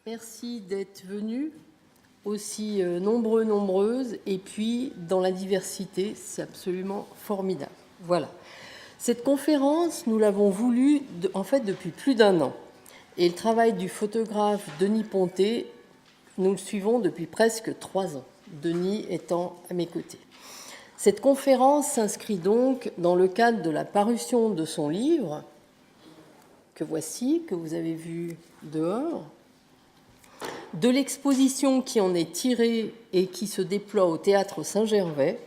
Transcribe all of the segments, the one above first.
Merci d'être venus, aussi nombreux, nombreuses, et puis dans la diversité, c'est absolument formidable. Voilà. Cette conférence, nous l'avons voulue en fait depuis plus d'un an. Et le travail du photographe Denis Ponté, nous le suivons depuis presque 3 ans, Denis étant à mes côtés. Cette conférence s'inscrit donc dans le cadre de la parution de son livre, que voici, que vous avez vu dehors, de l'exposition qui en est tirée et qui se déploie au Théâtre Saint-Gervais,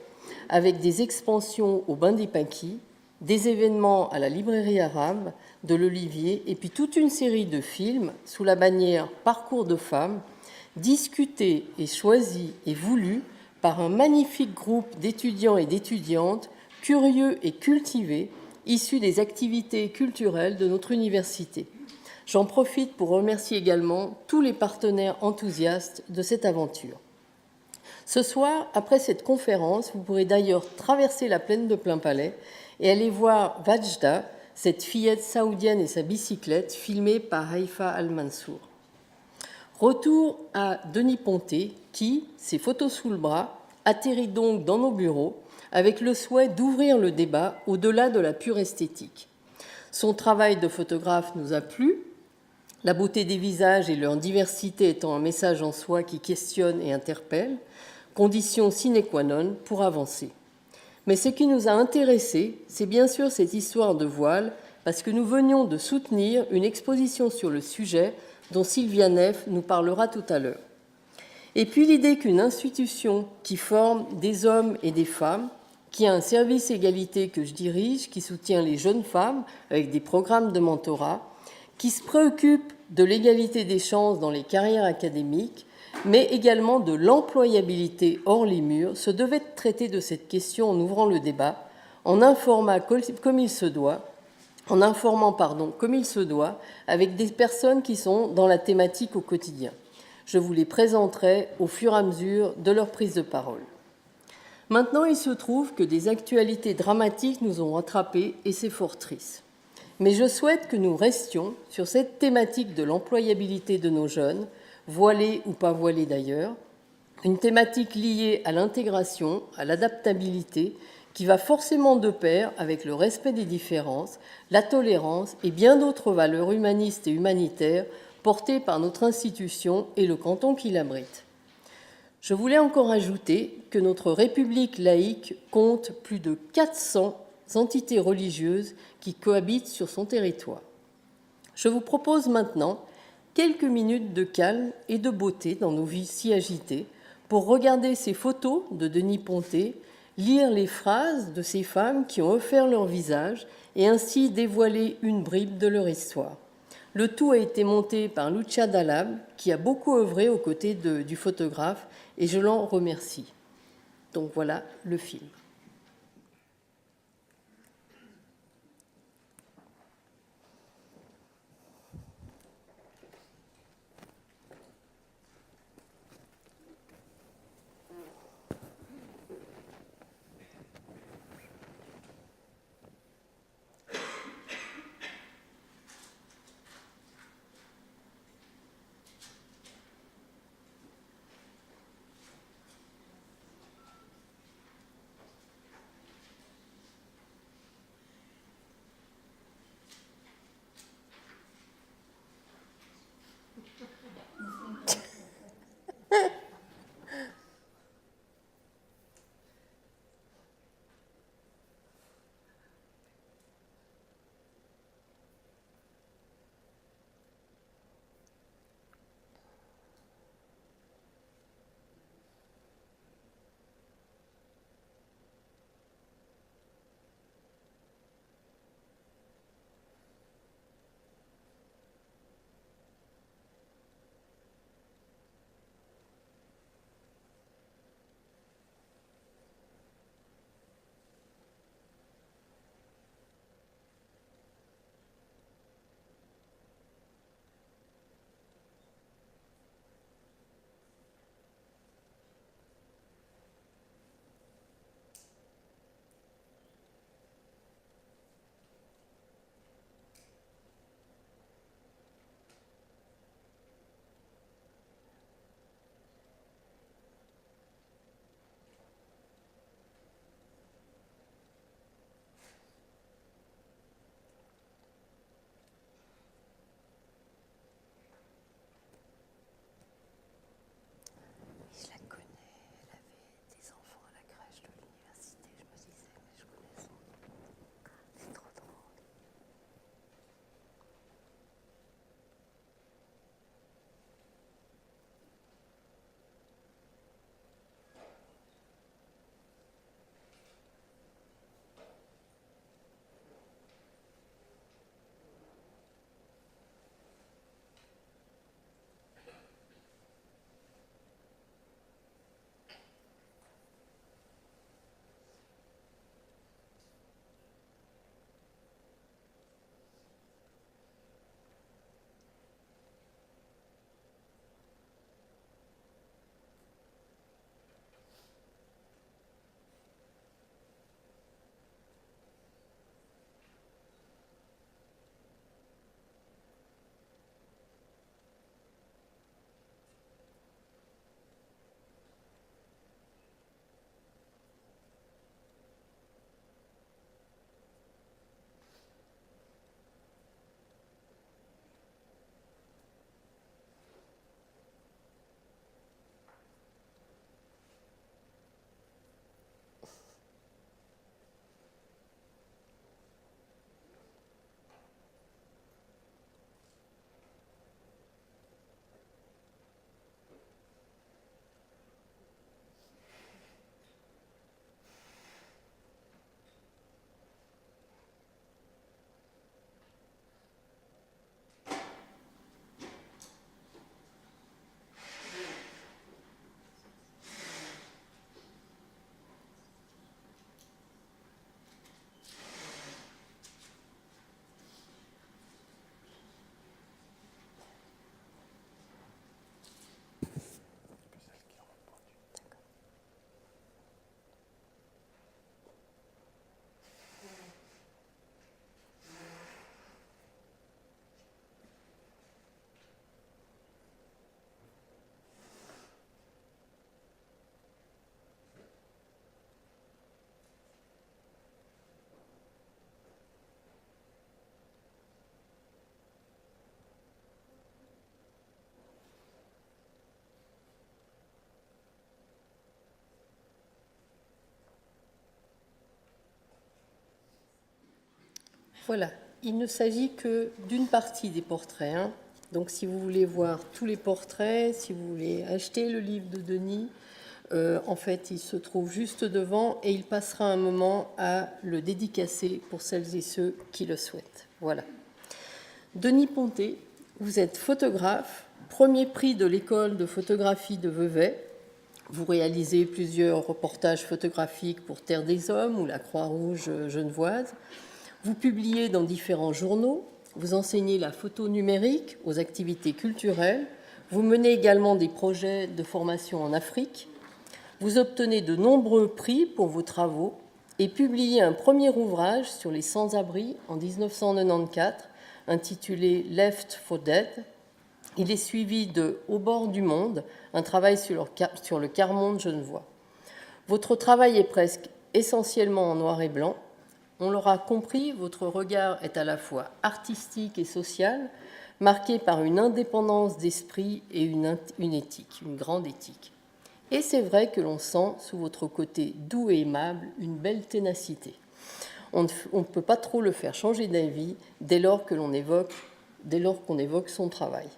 avec des expansions au Bain des Paquis, des événements à la Librairie arabe de l'Olivier, et puis toute une série de films sous la bannière Parcours de femmes, discutés et choisis et voulus par un magnifique groupe d'étudiants et d'étudiantes curieux et cultivés, issus des activités culturelles de notre université. J'en profite pour remercier également tous les partenaires enthousiastes de cette aventure. Ce soir, après cette conférence, vous pourrez d'ailleurs traverser la plaine de Plainpalais et aller voir Vajda, cette fillette saoudienne et sa bicyclette, filmée par Haïfa Al-Mansour. Retour à Denis Ponté, qui, ses photos sous le bras, atterrit donc dans nos bureaux avec le souhait d'ouvrir le débat au-delà de la pure esthétique. Son travail de photographe nous a plu, la beauté des visages et leur diversité étant un message en soi qui questionne et interpelle, condition sine qua non pour avancer. Mais ce qui nous a intéressés, c'est bien sûr cette histoire de voile, parce que nous venions de soutenir une exposition sur le sujet dont Sylvia Neff nous parlera tout à l'heure. Et puis l'idée qu'une institution qui forme des hommes et des femmes, qui a un service égalité que je dirige, qui soutient les jeunes femmes avec des programmes de mentorat, qui se préoccupe de l'égalité des chances dans les carrières académiques, mais également de l'employabilité hors les murs, se devait de traiter de cette question en ouvrant le débat, en informant comme il se doit, avec des personnes qui sont dans la thématique au quotidien. Je vous les présenterai au fur et à mesure de leur prise de parole. Maintenant, il se trouve que des actualités dramatiques nous ont rattrapés et c'est fort triste. Mais je souhaite que nous restions sur cette thématique de l'employabilité de nos jeunes, voilés ou pas voilés d'ailleurs, une thématique liée à l'intégration, à l'adaptabilité, qui va forcément de pair avec le respect des différences, la tolérance et bien d'autres valeurs humanistes et humanitaires portées par notre institution et le canton qui l'abrite. Je voulais encore ajouter que notre République laïque compte plus de 400 entités religieuses qui cohabitent sur son territoire. Je vous propose maintenant quelques minutes de calme et de beauté dans nos vies si agitées pour regarder ces photos de Denis Ponté, lire les phrases de ces femmes qui ont offert leur visage et ainsi dévoiler une bribe de leur histoire. Le tout a été monté par Lucia Dalab, qui a beaucoup œuvré aux côtés du photographe, et je l'en remercie. Donc voilà le film. Voilà, il ne s'agit que d'une partie des portraits, hein. Donc si vous voulez voir tous les portraits, si vous voulez acheter le livre de Denis, en fait, il se trouve juste devant et il passera un moment à le dédicacer pour celles et ceux qui le souhaitent. Voilà. Denis Ponté, vous êtes photographe, premier prix de l'école de photographie de Vevey. Vous réalisez plusieurs reportages photographiques pour Terre des Hommes ou la Croix-Rouge genevoise. Vous publiez dans différents journaux. Vous enseignez la photo numérique aux activités culturelles. Vous menez également des projets de formation en Afrique. Vous obtenez de nombreux prix pour vos travaux et publiez un premier ouvrage sur les sans-abri en 1994, intitulé Left for Dead. Il est suivi de Au bord du monde, un travail sur le quart-monde genevois. Votre travail est presque essentiellement en noir et blanc. On l'aura compris, votre regard est à la fois artistique et social, marqué par une indépendance d'esprit et une éthique, une grande éthique. Et c'est vrai que l'on sent, sous votre côté doux et aimable, une belle ténacité. On ne peut pas trop le faire changer d'avis dès lors qu'on évoque son travail.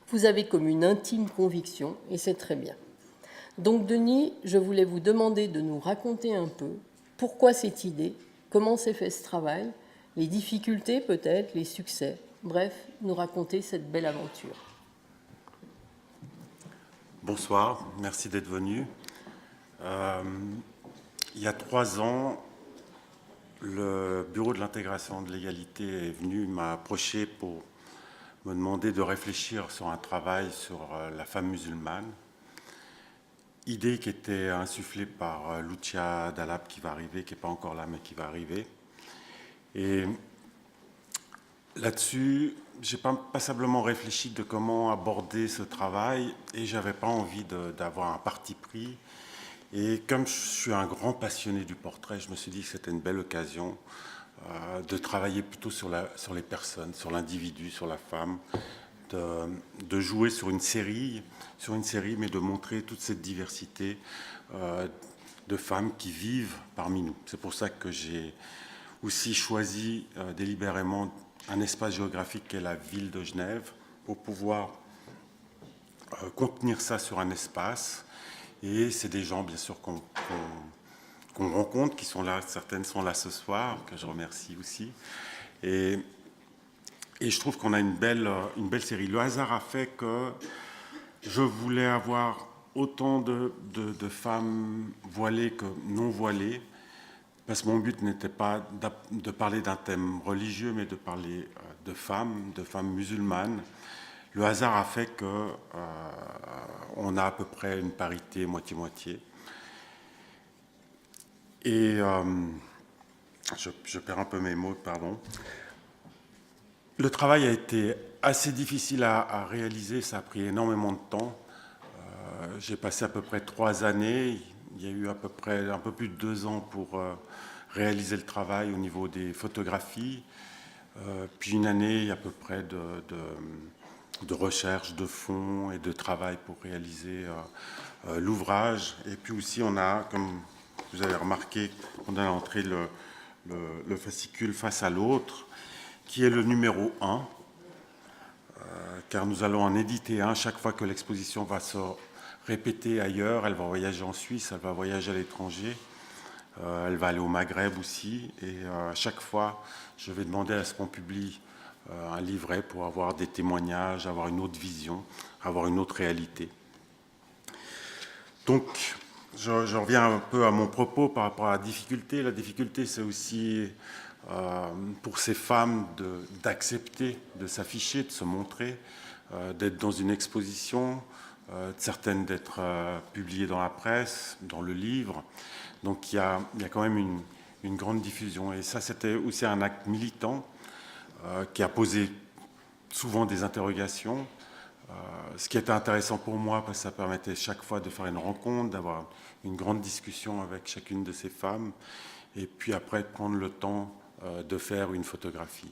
Vous avez comme une intime conviction, et c'est très bien. Donc, Denis, je voulais vous demander de nous raconter un peu pourquoi cette idée, comment s'est fait ce travail, les difficultés peut-être, les succès, bref, nous raconter cette belle aventure. Bonsoir, merci d'être venu. Il y a 3 ans, le Bureau de l'intégration de l'égalité est venu m'approcher pour me demander de réfléchir sur un travail sur la femme musulmane. Idée qui était insufflée par Lucia Dalab qui va arriver, qui n'est pas encore là mais qui va arriver. Et là-dessus, j'ai pas passablement réfléchi de comment aborder ce travail et j'avais pas envie d'avoir un parti pris. Et comme je suis un grand passionné du portrait, je me suis dit que c'était une belle occasion de travailler plutôt sur les personnes, sur l'individu, sur la femme, de jouer sur une série, mais de montrer toute cette diversité de femmes qui vivent parmi nous. C'est pour ça que j'ai aussi choisi délibérément un espace géographique qu'est la ville de Genève pour pouvoir contenir ça sur un espace. Et c'est des gens, bien sûr, qu'on rencontre, qui sont là, certaines sont là ce soir, que je remercie aussi. Et je trouve qu'on a une belle série. Le hasard a fait que je voulais avoir autant de femmes voilées que non voilées, parce que mon but n'était pas de parler d'un thème religieux, mais de parler de femmes musulmanes. Le hasard a fait qu'on a à peu près une parité moitié-moitié. Et je perds un peu mes mots, pardon. Le travail a été assez difficile à réaliser, ça a pris énormément de temps. J'ai passé à peu près 3 années. Il y a eu à peu près un peu plus de 2 ans pour réaliser le travail au niveau des photographies. Puis une année à peu près de recherche de fonds et de travail pour réaliser l'ouvrage. Et puis aussi, on a, comme vous avez remarqué, on a entré le fascicule face à l'autre, qui est le numéro 1, car nous allons en éditer un chaque fois que l'exposition va se répéter ailleurs. Elle va voyager en Suisse, elle va voyager à l'étranger, elle va aller au Maghreb aussi. Et à chaque fois, je vais demander à ce qu'on publie un livret pour avoir des témoignages, avoir une autre vision, avoir une autre réalité. Donc, je reviens un peu à mon propos par rapport à la difficulté. La difficulté, c'est aussi pour ces femmes d'accepter de s'afficher, de se montrer, d'être dans une exposition, certaines d'être publiées dans la presse, dans le livre. Donc il y a quand même une grande diffusion. Et ça, c'était aussi un acte militant qui a posé souvent des interrogations. Ce qui était intéressant pour moi, parce que ça permettait chaque fois de faire une rencontre, d'avoir une grande discussion avec chacune de ces femmes, et puis après de prendre le temps de faire une photographie.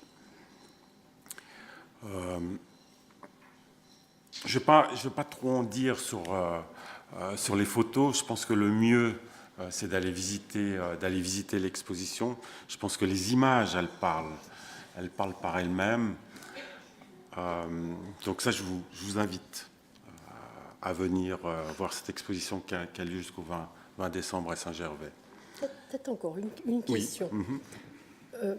Je ne vais pas trop en dire sur les photos. Je pense que le mieux c'est d'aller visiter l'exposition. Je pense que les images, elles parlent par elles-mêmes. Donc ça, je vous invite à venir voir cette exposition qui a lieu jusqu'au 20 décembre à Saint-Gervais. Peut-être encore une question. Oui.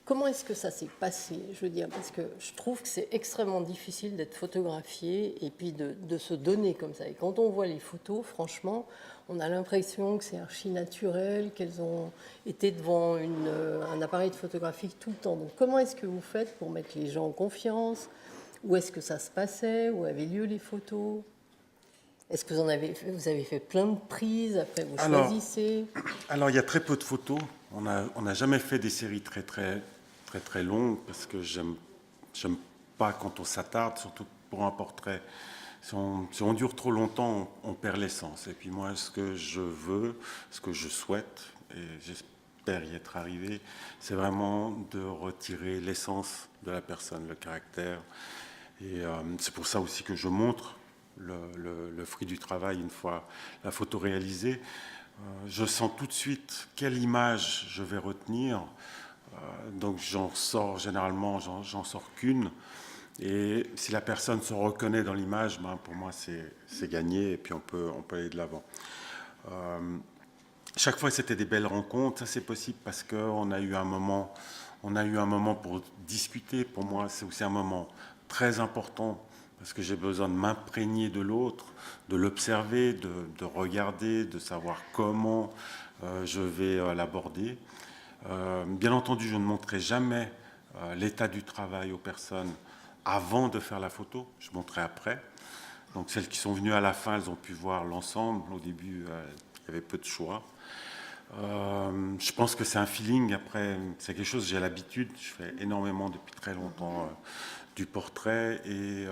Comment est-ce que ça s'est passé? Je veux dire, parce que je trouve que c'est extrêmement difficile d'être photographié et puis de se donner comme ça. Et quand on voit les photos, franchement, on a l'impression que c'est archi naturel, qu'elles ont été devant un appareil de photographie tout le temps. Donc comment est-ce que vous faites pour mettre les gens en confiance? Où est-ce que ça se passait? Où avaient lieu les photos? Est-ce que vous avez fait plein de prises, après vous choisissez? Alors, il y a très peu de photos. On n'a jamais fait des séries très longues parce que j'aime pas quand on s'attarde, surtout pour un portrait. Si on dure trop longtemps, on perd l'essence. Et puis moi, ce que je veux, ce que je souhaite, et j'espère y être arrivé, c'est vraiment de retirer l'essence de la personne, le caractère. Et c'est pour ça aussi que je montre le fruit du travail une fois la photo réalisée. Je sens tout de suite quelle image je vais retenir. Donc j'en sors généralement, j'en sors qu'une. Et si la personne se reconnaît dans l'image, ben pour moi c'est gagné et puis on peut aller de l'avant. Chaque fois c'était des belles rencontres, ça c'est possible parce qu'on a eu un moment pour discuter. Pour moi c'est aussi un moment très important parce que j'ai besoin de m'imprégner de l'autre, de l'observer, de regarder, de savoir comment je vais l'aborder. Bien entendu, je ne montrerai jamais l'état du travail aux personnes avant de faire la photo, je montrerai après. Donc celles qui sont venues à la fin, elles ont pu voir l'ensemble. Au début, il y avait peu de choix. Je pense que c'est un feeling. Après, c'est quelque chose, j'ai l'habitude, je fais énormément depuis très longtemps du portrait et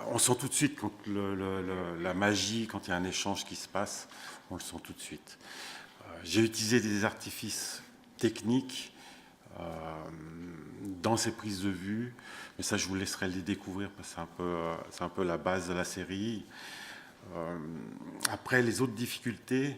on sent tout de suite quand la magie, quand il y a un échange qui se passe, on le sent tout de suite. J'ai utilisé des artifices techniques dans ces prises de vue, mais ça je vous laisserai les découvrir parce que c'est un peu la base de la série. Après les autres difficultés,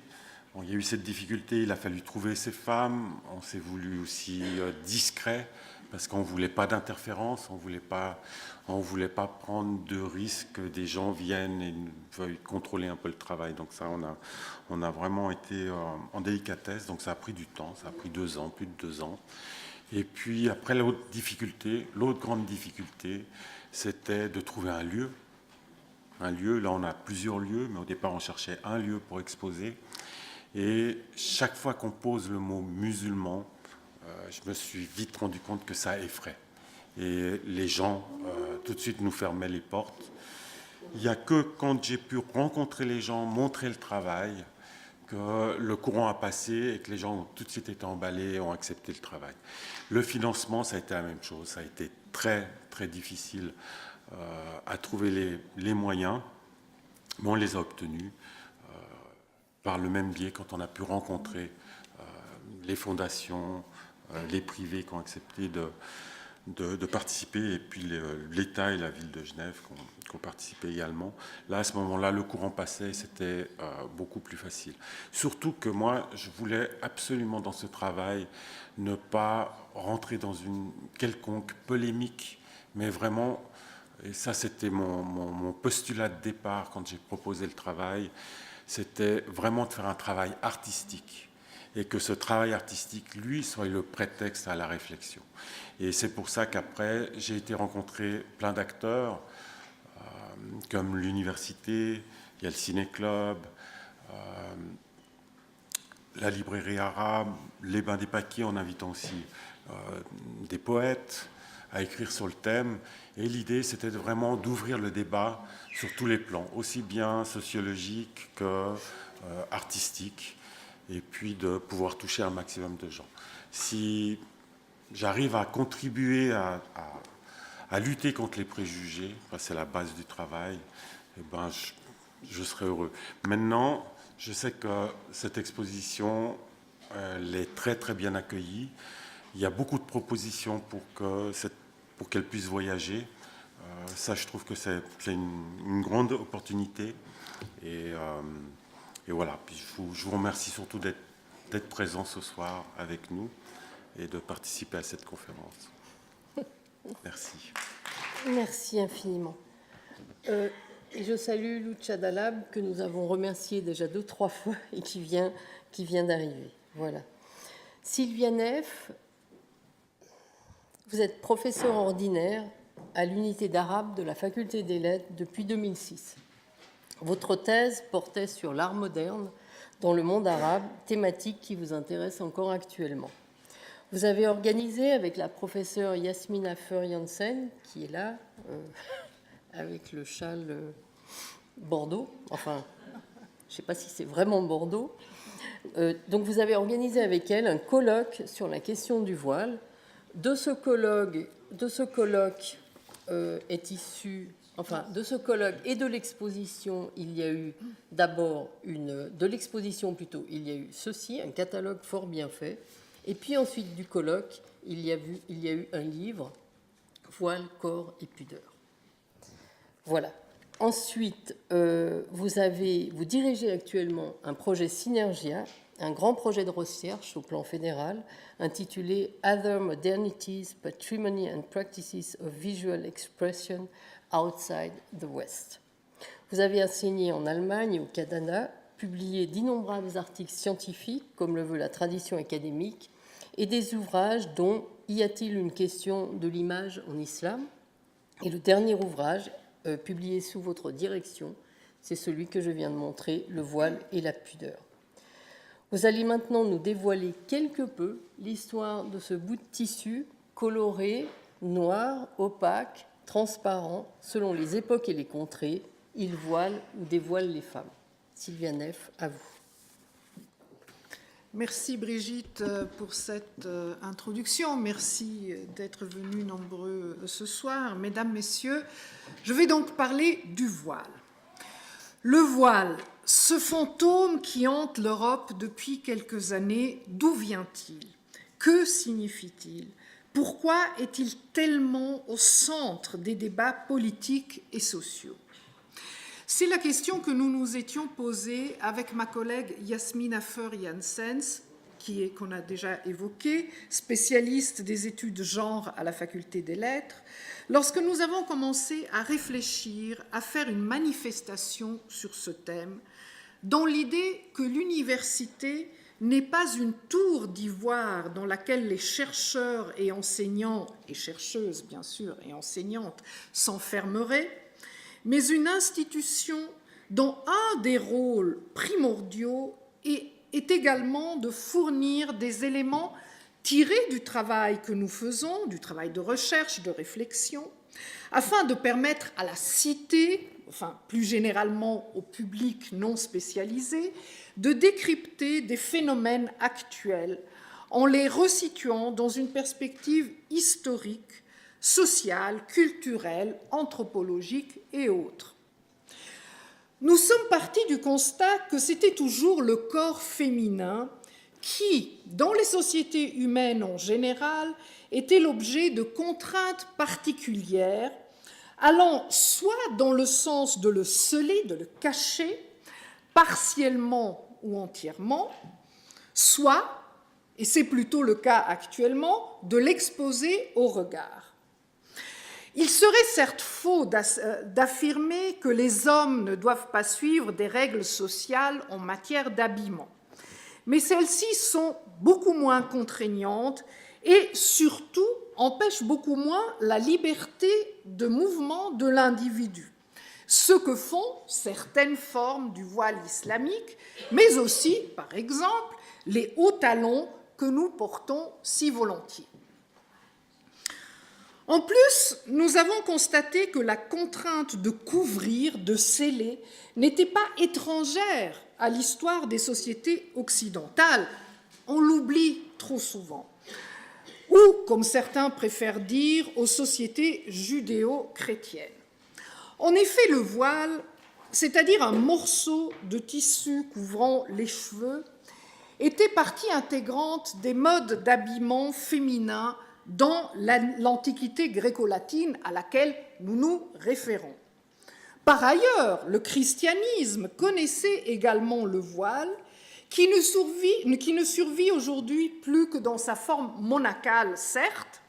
bon, il y a eu cette difficulté, il a fallu trouver ces femmes, on s'est voulu aussi discret parce qu'on ne voulait pas d'interférence, on ne voulait pas prendre de risque que des gens viennent et veuillent contrôler un peu le travail. Donc ça, on a vraiment été en délicatesse, donc ça a pris du temps, ça a pris 2 ans, plus de 2 ans. Et puis après, l'autre grande difficulté, c'était de trouver un lieu. Un lieu, là on a plusieurs lieux, mais au départ on cherchait un lieu pour exposer. Et chaque fois qu'on pose le mot musulman, je me suis vite rendu compte que ça effraie. Et les gens, tout de suite, nous fermaient les portes. Il n'y a que quand j'ai pu rencontrer les gens, montrer le travail, que le courant a passé et que les gens ont tout de suite été emballés et ont accepté le travail. Le financement, ça a été la même chose. Ça a été très difficile à trouver les moyens, mais on les a obtenus par le même biais quand on a pu rencontrer les fondations, les privés qui ont accepté de participer, et puis l'État et la ville de Genève qui ont participé également. Là, à ce moment-là, le courant passait et c'était beaucoup plus facile. Surtout que moi, je voulais absolument dans ce travail ne pas rentrer dans une quelconque polémique, mais vraiment, et ça c'était mon postulat de départ quand j'ai proposé le travail, c'était vraiment de faire un travail artistique et que ce travail artistique, lui, soit le prétexte à la réflexion. Et c'est pour ça qu'après, j'ai été rencontrer plein d'acteurs, comme l'université, il y a le ciné-club, la librairie arabe, les Bains des Paquets, en invitant aussi des poètes à écrire sur le thème. Et l'idée, c'était vraiment d'ouvrir le débat sur tous les plans, aussi bien sociologique que artistique, et puis de pouvoir toucher un maximum de gens. Si j'arrive à contribuer à lutter contre les préjugés, c'est la base du travail, et ben je serai heureux. Maintenant, je sais que cette exposition, elle est très bien accueillie. Il y a beaucoup de propositions pour qu'elle puisse voyager. Ça, je trouve que c'est une grande opportunité. Et voilà, puis je vous remercie surtout d'être présent ce soir avec nous et de participer à cette conférence. Merci. Merci infiniment. Et je salue Lucia Dalab, que nous avons remercié déjà 2-3 fois et qui vient d'arriver. Voilà. Sylvia Neff, vous êtes professeure ordinaire à l'unité d'arabe de la Faculté des Lettres depuis 2006. Votre thèse portait sur l'art moderne dans le monde arabe, thématique qui vous intéresse encore actuellement. Vous avez organisé avec la professeure Yasmina Feur-Janssen, qui est là, avec le châle Bordeaux, enfin, je ne sais pas si c'est vraiment Bordeaux. Donc vous avez organisé avec elle un colloque sur la question du voile. De ce colloque est issu, enfin, de ce colloque et de l'exposition, il y a eu d'abord de l'exposition plutôt, il y a eu ceci, un catalogue fort bien fait. Et puis ensuite du colloque, il y a eu un livre, Voile, corps et pudeur. Voilà. Ensuite, vous dirigez actuellement un projet Synergia, un grand projet de recherche au plan fédéral, intitulé Other Modernities, Patrimony and Practices of Visual Expression Outside the West. Vous avez enseigné en Allemagne et au Canada, publié d'innombrables articles scientifiques, comme le veut la tradition académique, et des ouvrages dont Y a-t-il une question de l'image en islam? Et le dernier ouvrage, publié sous votre direction, c'est celui que je viens de montrer, Le voile et la pudeur. Vous allez maintenant nous dévoiler quelque peu l'histoire de ce bout de tissu coloré, noir, opaque, transparent, selon les époques et les contrées. Il voile ou dévoile les femmes. Sylvia Neff, à vous. Merci Brigitte pour cette introduction. Merci d'être venus nombreux ce soir. Mesdames, Messieurs, je vais donc parler du voile. Le voile, ce fantôme qui hante l'Europe depuis quelques années, d'où vient-il? Que signifie-t-il? Pourquoi est-il tellement au centre des débats politiques et sociaux? C'est la question que nous nous étions posée avec ma collègue Yasmina Feur-Janssen, qu'on a déjà évoquée, spécialiste des études genre à la Faculté des Lettres, lorsque nous avons commencé à réfléchir, à faire une manifestation sur ce thème, dans l'idée que l'université n'est pas une tour d'ivoire dans laquelle les chercheurs et enseignants, et chercheuses bien sûr, et enseignantes s'enfermeraient, mais une institution dont un des rôles primordiaux est également de fournir des éléments tirés du travail que nous faisons, du travail de recherche, de réflexion, afin de permettre à la cité, enfin plus généralement au public non spécialisé, de décrypter des phénomènes actuels en les resituant dans une perspective historique, sociale, culturelle, anthropologique et autres. Nous sommes partis du constat que c'était toujours le corps féminin qui, dans les sociétés humaines en général, était l'objet de contraintes particulières, allant soit dans le sens de le sceller, de le cacher, partiellement ou entièrement, soit, et c'est plutôt le cas actuellement, de l'exposer au regard. Il serait certes faux d'affirmer que les hommes ne doivent pas suivre des règles sociales en matière d'habillement, mais celles-ci sont beaucoup moins contraignantes et surtout empêchent beaucoup moins la liberté de mouvement de l'individu, ce que font certaines formes du voile islamique, mais aussi, par exemple, les hauts talons que nous portons si volontiers. En plus, nous avons constaté que la contrainte de couvrir, de sceller, n'était pas étrangère à l'histoire des sociétés occidentales. On l'oublie trop souvent. Ou, comme certains préfèrent dire, aux sociétés judéo-chrétiennes. En effet, le voile, c'est-à-dire un morceau de tissu couvrant les cheveux, était partie intégrante des modes d'habillement féminins dans l'Antiquité gréco-latine à laquelle nous nous référons. Par ailleurs, le christianisme connaissait également le voile, qui ne survit aujourd'hui plus que dans sa forme monacale, certes,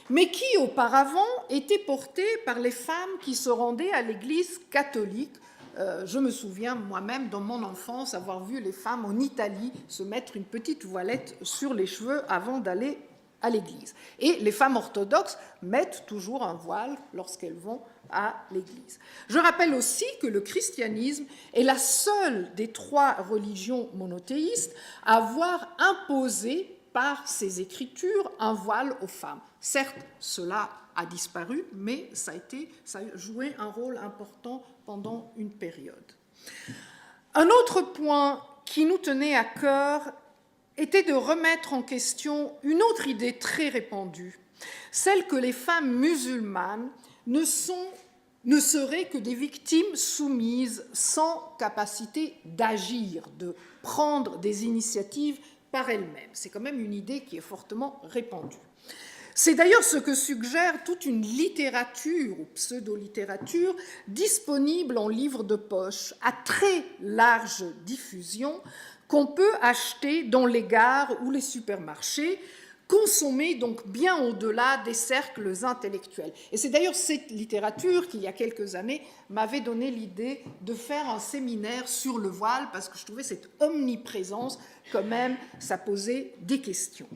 mais qui auparavant était porté par les femmes qui se rendaient à l'Église catholique. Je me souviens moi-même dans mon enfance avoir vu les femmes en Italie se mettre une petite voilette sur les cheveux avant d'aller à l'église. Et les femmes orthodoxes mettent toujours un voile lorsqu'elles vont à l'église. Je rappelle aussi que le christianisme est la seule des 3 religions monothéistes à avoir imposé par ses écritures un voile aux femmes. Certes, cela a disparu, mais ça a joué un rôle important pendant une période. Un autre point qui nous tenait à cœur était de remettre en question une autre idée très répandue, celle que les femmes musulmanes ne seraient que des victimes soumises sans capacité d'agir, de prendre des initiatives par elles-mêmes. C'est quand même une idée qui est fortement répandue. C'est d'ailleurs ce que suggère toute une littérature ou pseudo-littérature disponible en livre de poche à très large diffusion qu'on peut acheter dans les gares ou les supermarchés, consommée donc bien au-delà des cercles intellectuels. Et c'est d'ailleurs cette littérature qui, il y a quelques années, m'avait donné l'idée de faire un séminaire sur le voile, parce que je trouvais cette omniprésence, quand même, ça posait des questions.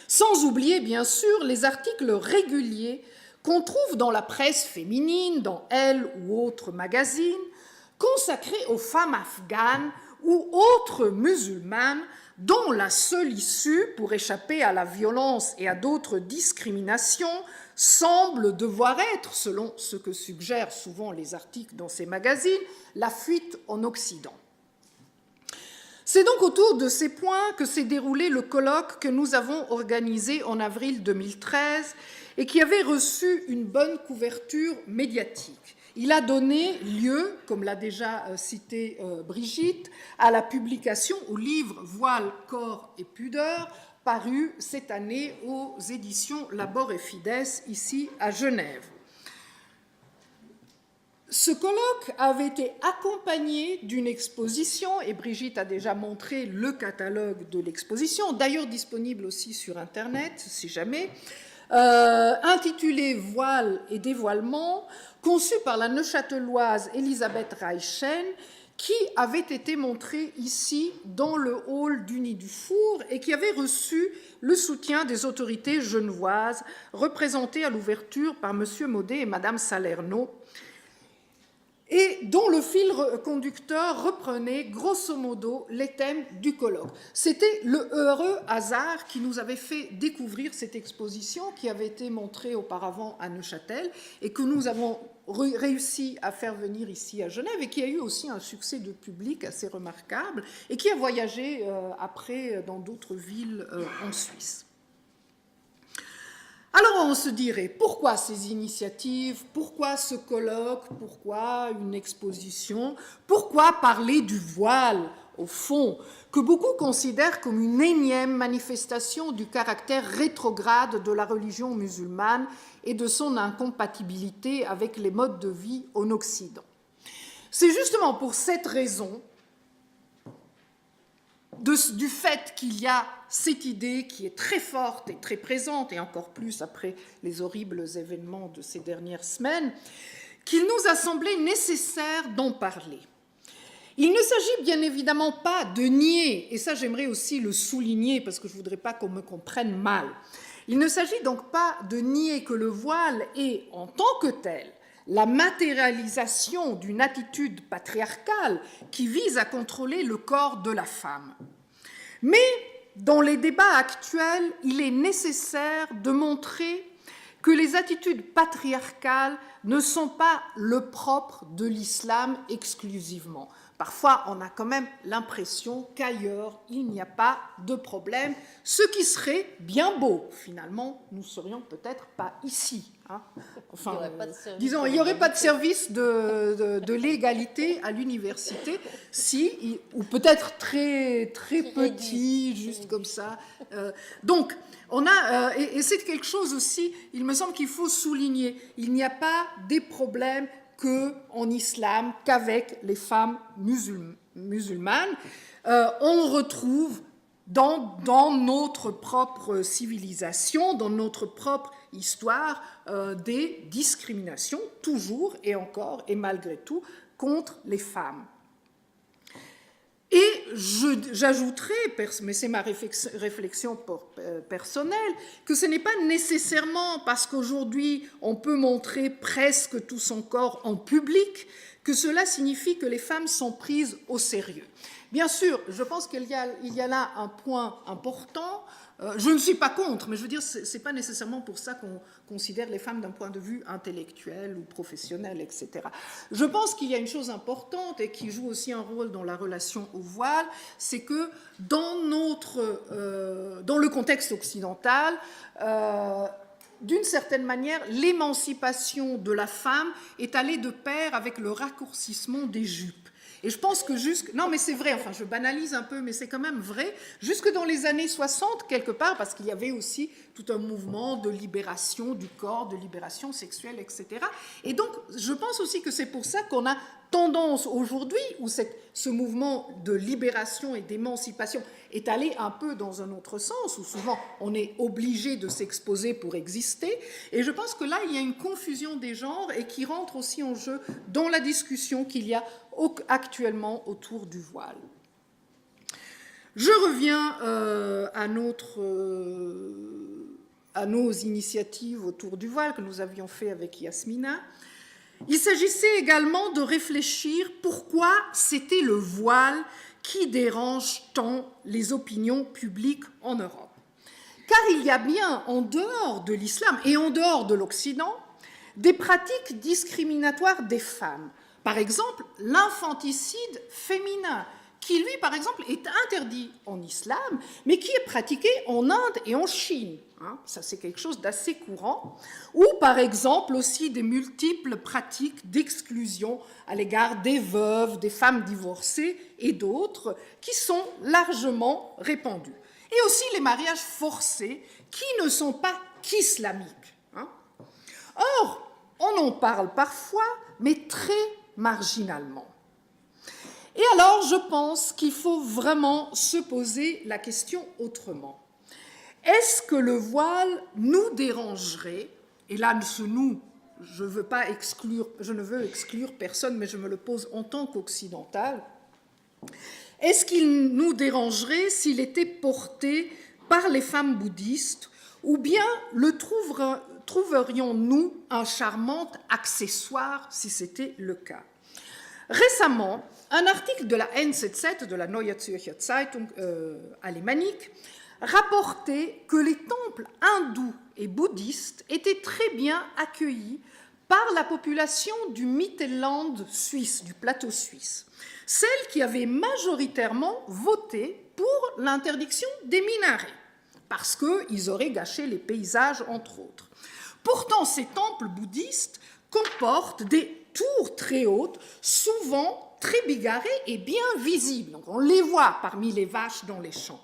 Sans oublier, bien sûr, les articles réguliers qu'on trouve dans la presse féminine, dans Elle ou autres magazines, consacrés aux femmes afghanes ou autres musulmanes dont la seule issue pour échapper à la violence et à d'autres discriminations semble devoir être, selon ce que suggèrent souvent les articles dans ces magazines, la fuite en Occident. C'est donc autour de ces points que s'est déroulé le colloque que nous avons organisé en avril 2013 et qui avait reçu une bonne couverture médiatique. Il a donné lieu, comme l'a déjà cité Brigitte, à la publication au livre « Voile, corps et pudeur », paru cette année aux éditions Labor et Fides, ici à Genève. Ce colloque avait été accompagné d'une exposition, et Brigitte a déjà montré le catalogue de l'exposition, d'ailleurs disponible aussi sur Internet, si jamais, intitulée « Voile et dévoilement », conçue par la neuchâteloise Elisabeth Reichen, qui avait été montrée ici dans le hall du Nid du Four et qui avait reçu le soutien des autorités genevoises, représentées à l'ouverture par M. Maudet et Mme Salerno, et dont le fil conducteur reprenait grosso modo les thèmes du colloque. C'était le heureux hasard qui nous avait fait découvrir cette exposition qui avait été montrée auparavant à Neuchâtel et que nous avons réussi à faire venir ici à Genève et qui a eu aussi un succès de public assez remarquable et qui a voyagé après dans d'autres villes en Suisse. Alors on se dirait, pourquoi ces initiatives, pourquoi ce colloque, pourquoi une exposition, pourquoi parler du voile, au fond, que beaucoup considèrent comme une énième manifestation du caractère rétrograde de la religion musulmane et de son incompatibilité avec les modes de vie en Occident. C'est justement pour cette raison du fait qu'il y a cette idée qui est très forte et très présente, et encore plus après les horribles événements de ces dernières semaines, qu'il nous a semblé nécessaire d'en parler. Il ne s'agit bien évidemment pas de nier, et ça j'aimerais aussi le souligner parce que je ne voudrais pas qu'on me comprenne mal, il ne s'agit donc pas de nier que le voile est, en tant que tel, la matérialisation d'une attitude patriarcale qui vise à contrôler le corps de la femme. Mais dans les débats actuels, il est nécessaire de montrer que les attitudes patriarcales ne sont pas le propre de l'islam exclusivement. Parfois, on a quand même l'impression qu'ailleurs, il n'y a pas de problème, ce qui serait bien beau. Finalement, nous ne serions peut-être pas ici. Hein. Enfin, disons, il n'y aurait pas de service de l'égalité à l'université, si, ou peut-être très, très petit, juste comme ça. Donc, on a, et c'est quelque chose aussi, il me semble qu'il faut souligner, il n'y a pas des problèmes qu'en islam, qu'avec les femmes musulmanes. On retrouve dans notre propre civilisation, dans notre propre histoire, des discriminations, toujours et encore et malgré tout, contre les femmes. Et j'ajouterai, mais c'est ma réflexion personnelle, que ce n'est pas nécessairement parce qu'aujourd'hui on peut montrer presque tout son corps en public que cela signifie que les femmes sont prises au sérieux. Bien sûr, je pense qu'il y a là un point important. Je ne suis pas contre, mais je veux dire, ce n'est pas nécessairement pour ça qu'on considère les femmes d'un point de vue intellectuel ou professionnel, etc. Je pense qu'il y a une chose importante et qui joue aussi un rôle dans la relation au voile, c'est que dans le contexte occidental, d'une certaine manière, l'émancipation de la femme est allée de pair avec le raccourcissement des jupes. Et je pense que non, mais c'est vrai, enfin, je banalise un peu, mais c'est quand même vrai, jusque dans les années 60, quelque part, parce qu'il y avait aussi tout un mouvement de libération du corps, de libération sexuelle, etc. Et donc, je pense aussi que c'est pour ça qu'on a tendance aujourd'hui, où ce mouvement de libération et d'émancipation est allé un peu dans un autre sens, où souvent on est obligé de s'exposer pour exister. Et je pense que là, il y a une confusion des genres et qui rentre aussi en jeu dans la discussion qu'il y a actuellement autour du voile. Je reviens à nos initiatives autour du voile que nous avions fait avec Yasmina. Il s'agissait également de réfléchir pourquoi c'était le voile qui dérange tant les opinions publiques en Europe. Car il y a bien, en dehors de l'islam et en dehors de l'Occident, des pratiques discriminatoires des femmes. Par exemple, l'infanticide féminin, qui lui, par exemple, est interdit en islam, mais qui est pratiqué en Inde et en Chine. Ça, c'est quelque chose d'assez courant. Ou, par exemple, aussi des multiples pratiques d'exclusion à l'égard des veuves, des femmes divorcées et d'autres, qui sont largement répandues. Et aussi les mariages forcés, qui ne sont pas qu'islamiques. Or, on en parle parfois, mais très marginalement. Et alors, je pense qu'il faut vraiment se poser la question autrement. Est-ce que le voile nous dérangerait, et là, je ne veux exclure personne, mais je me le pose en tant qu'occidental, est-ce qu'il nous dérangerait s'il était porté par les femmes bouddhistes, ou bien le trouverions-nous un charmant accessoire si c'était le cas? Récemment, un article de la NZZ, de la Neue Zürcher Zeitung alémanique, rapportait que les temples hindous et bouddhistes étaient très bien accueillis par la population du Mittelland suisse, du plateau suisse, celle qui avait majoritairement voté pour l'interdiction des minarets, parce qu'ils auraient gâché les paysages, entre autres. Pourtant, ces temples bouddhistes comportent des tours très hautes, souvent très bigarrées et bien visibles. Donc, on les voit parmi les vaches dans les champs.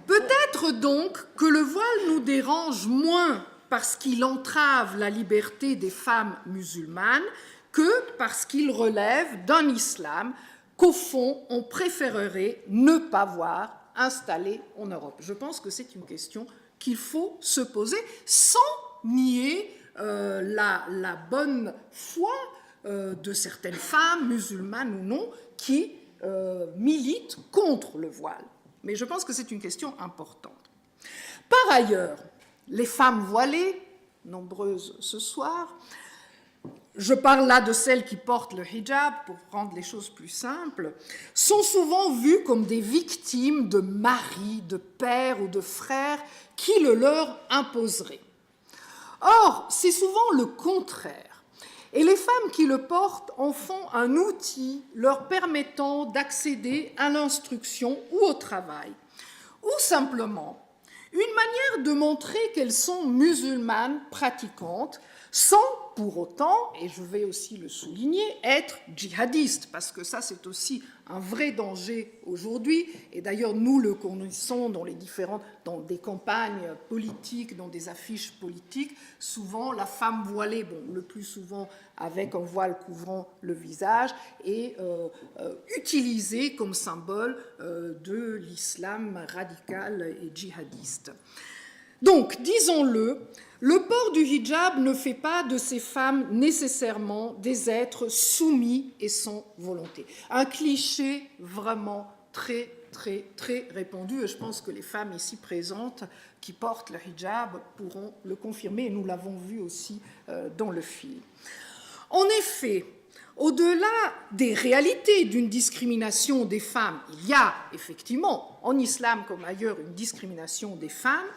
Peut-être donc que le voile nous dérange moins parce qu'il entrave la liberté des femmes musulmanes que parce qu'il relève d'un islam qu'au fond, on préférerait ne pas voir installé en Europe. Je pense que c'est une question qu'il faut se poser sans nier la bonne foi de certaines femmes, musulmanes ou non, qui militent contre le voile. Mais je pense que c'est une question importante. Par ailleurs, les femmes voilées, nombreuses ce soir, je parle là de celles qui portent le hijab, pour rendre les choses plus simples, sont souvent vues comme des victimes de maris, de pères ou de frères qui le leur imposeraient. Or, c'est souvent le contraire. Et les femmes qui le portent en font un outil leur permettant d'accéder à l'instruction ou au travail, ou simplement une manière de montrer qu'elles sont musulmanes pratiquantes, sans pour autant, et je vais aussi le souligner, être djihadiste, parce que ça c'est aussi un vrai danger aujourd'hui, et d'ailleurs nous le connaissons dans des campagnes politiques, dans des affiches politiques, souvent la femme voilée, bon, le plus souvent avec un voile couvrant le visage, est utilisée comme symbole de l'islam radical et djihadiste. Donc, disons-le, le port du hijab ne fait pas de ces femmes nécessairement des êtres soumis et sans volonté. Un cliché vraiment très, très, très répandu, et je pense que les femmes ici présentes qui portent le hijab pourront le confirmer, et nous l'avons vu aussi dans le film. En effet, au-delà des réalités d'une discrimination des femmes, il y a effectivement, en islam comme ailleurs, une discrimination des femmes.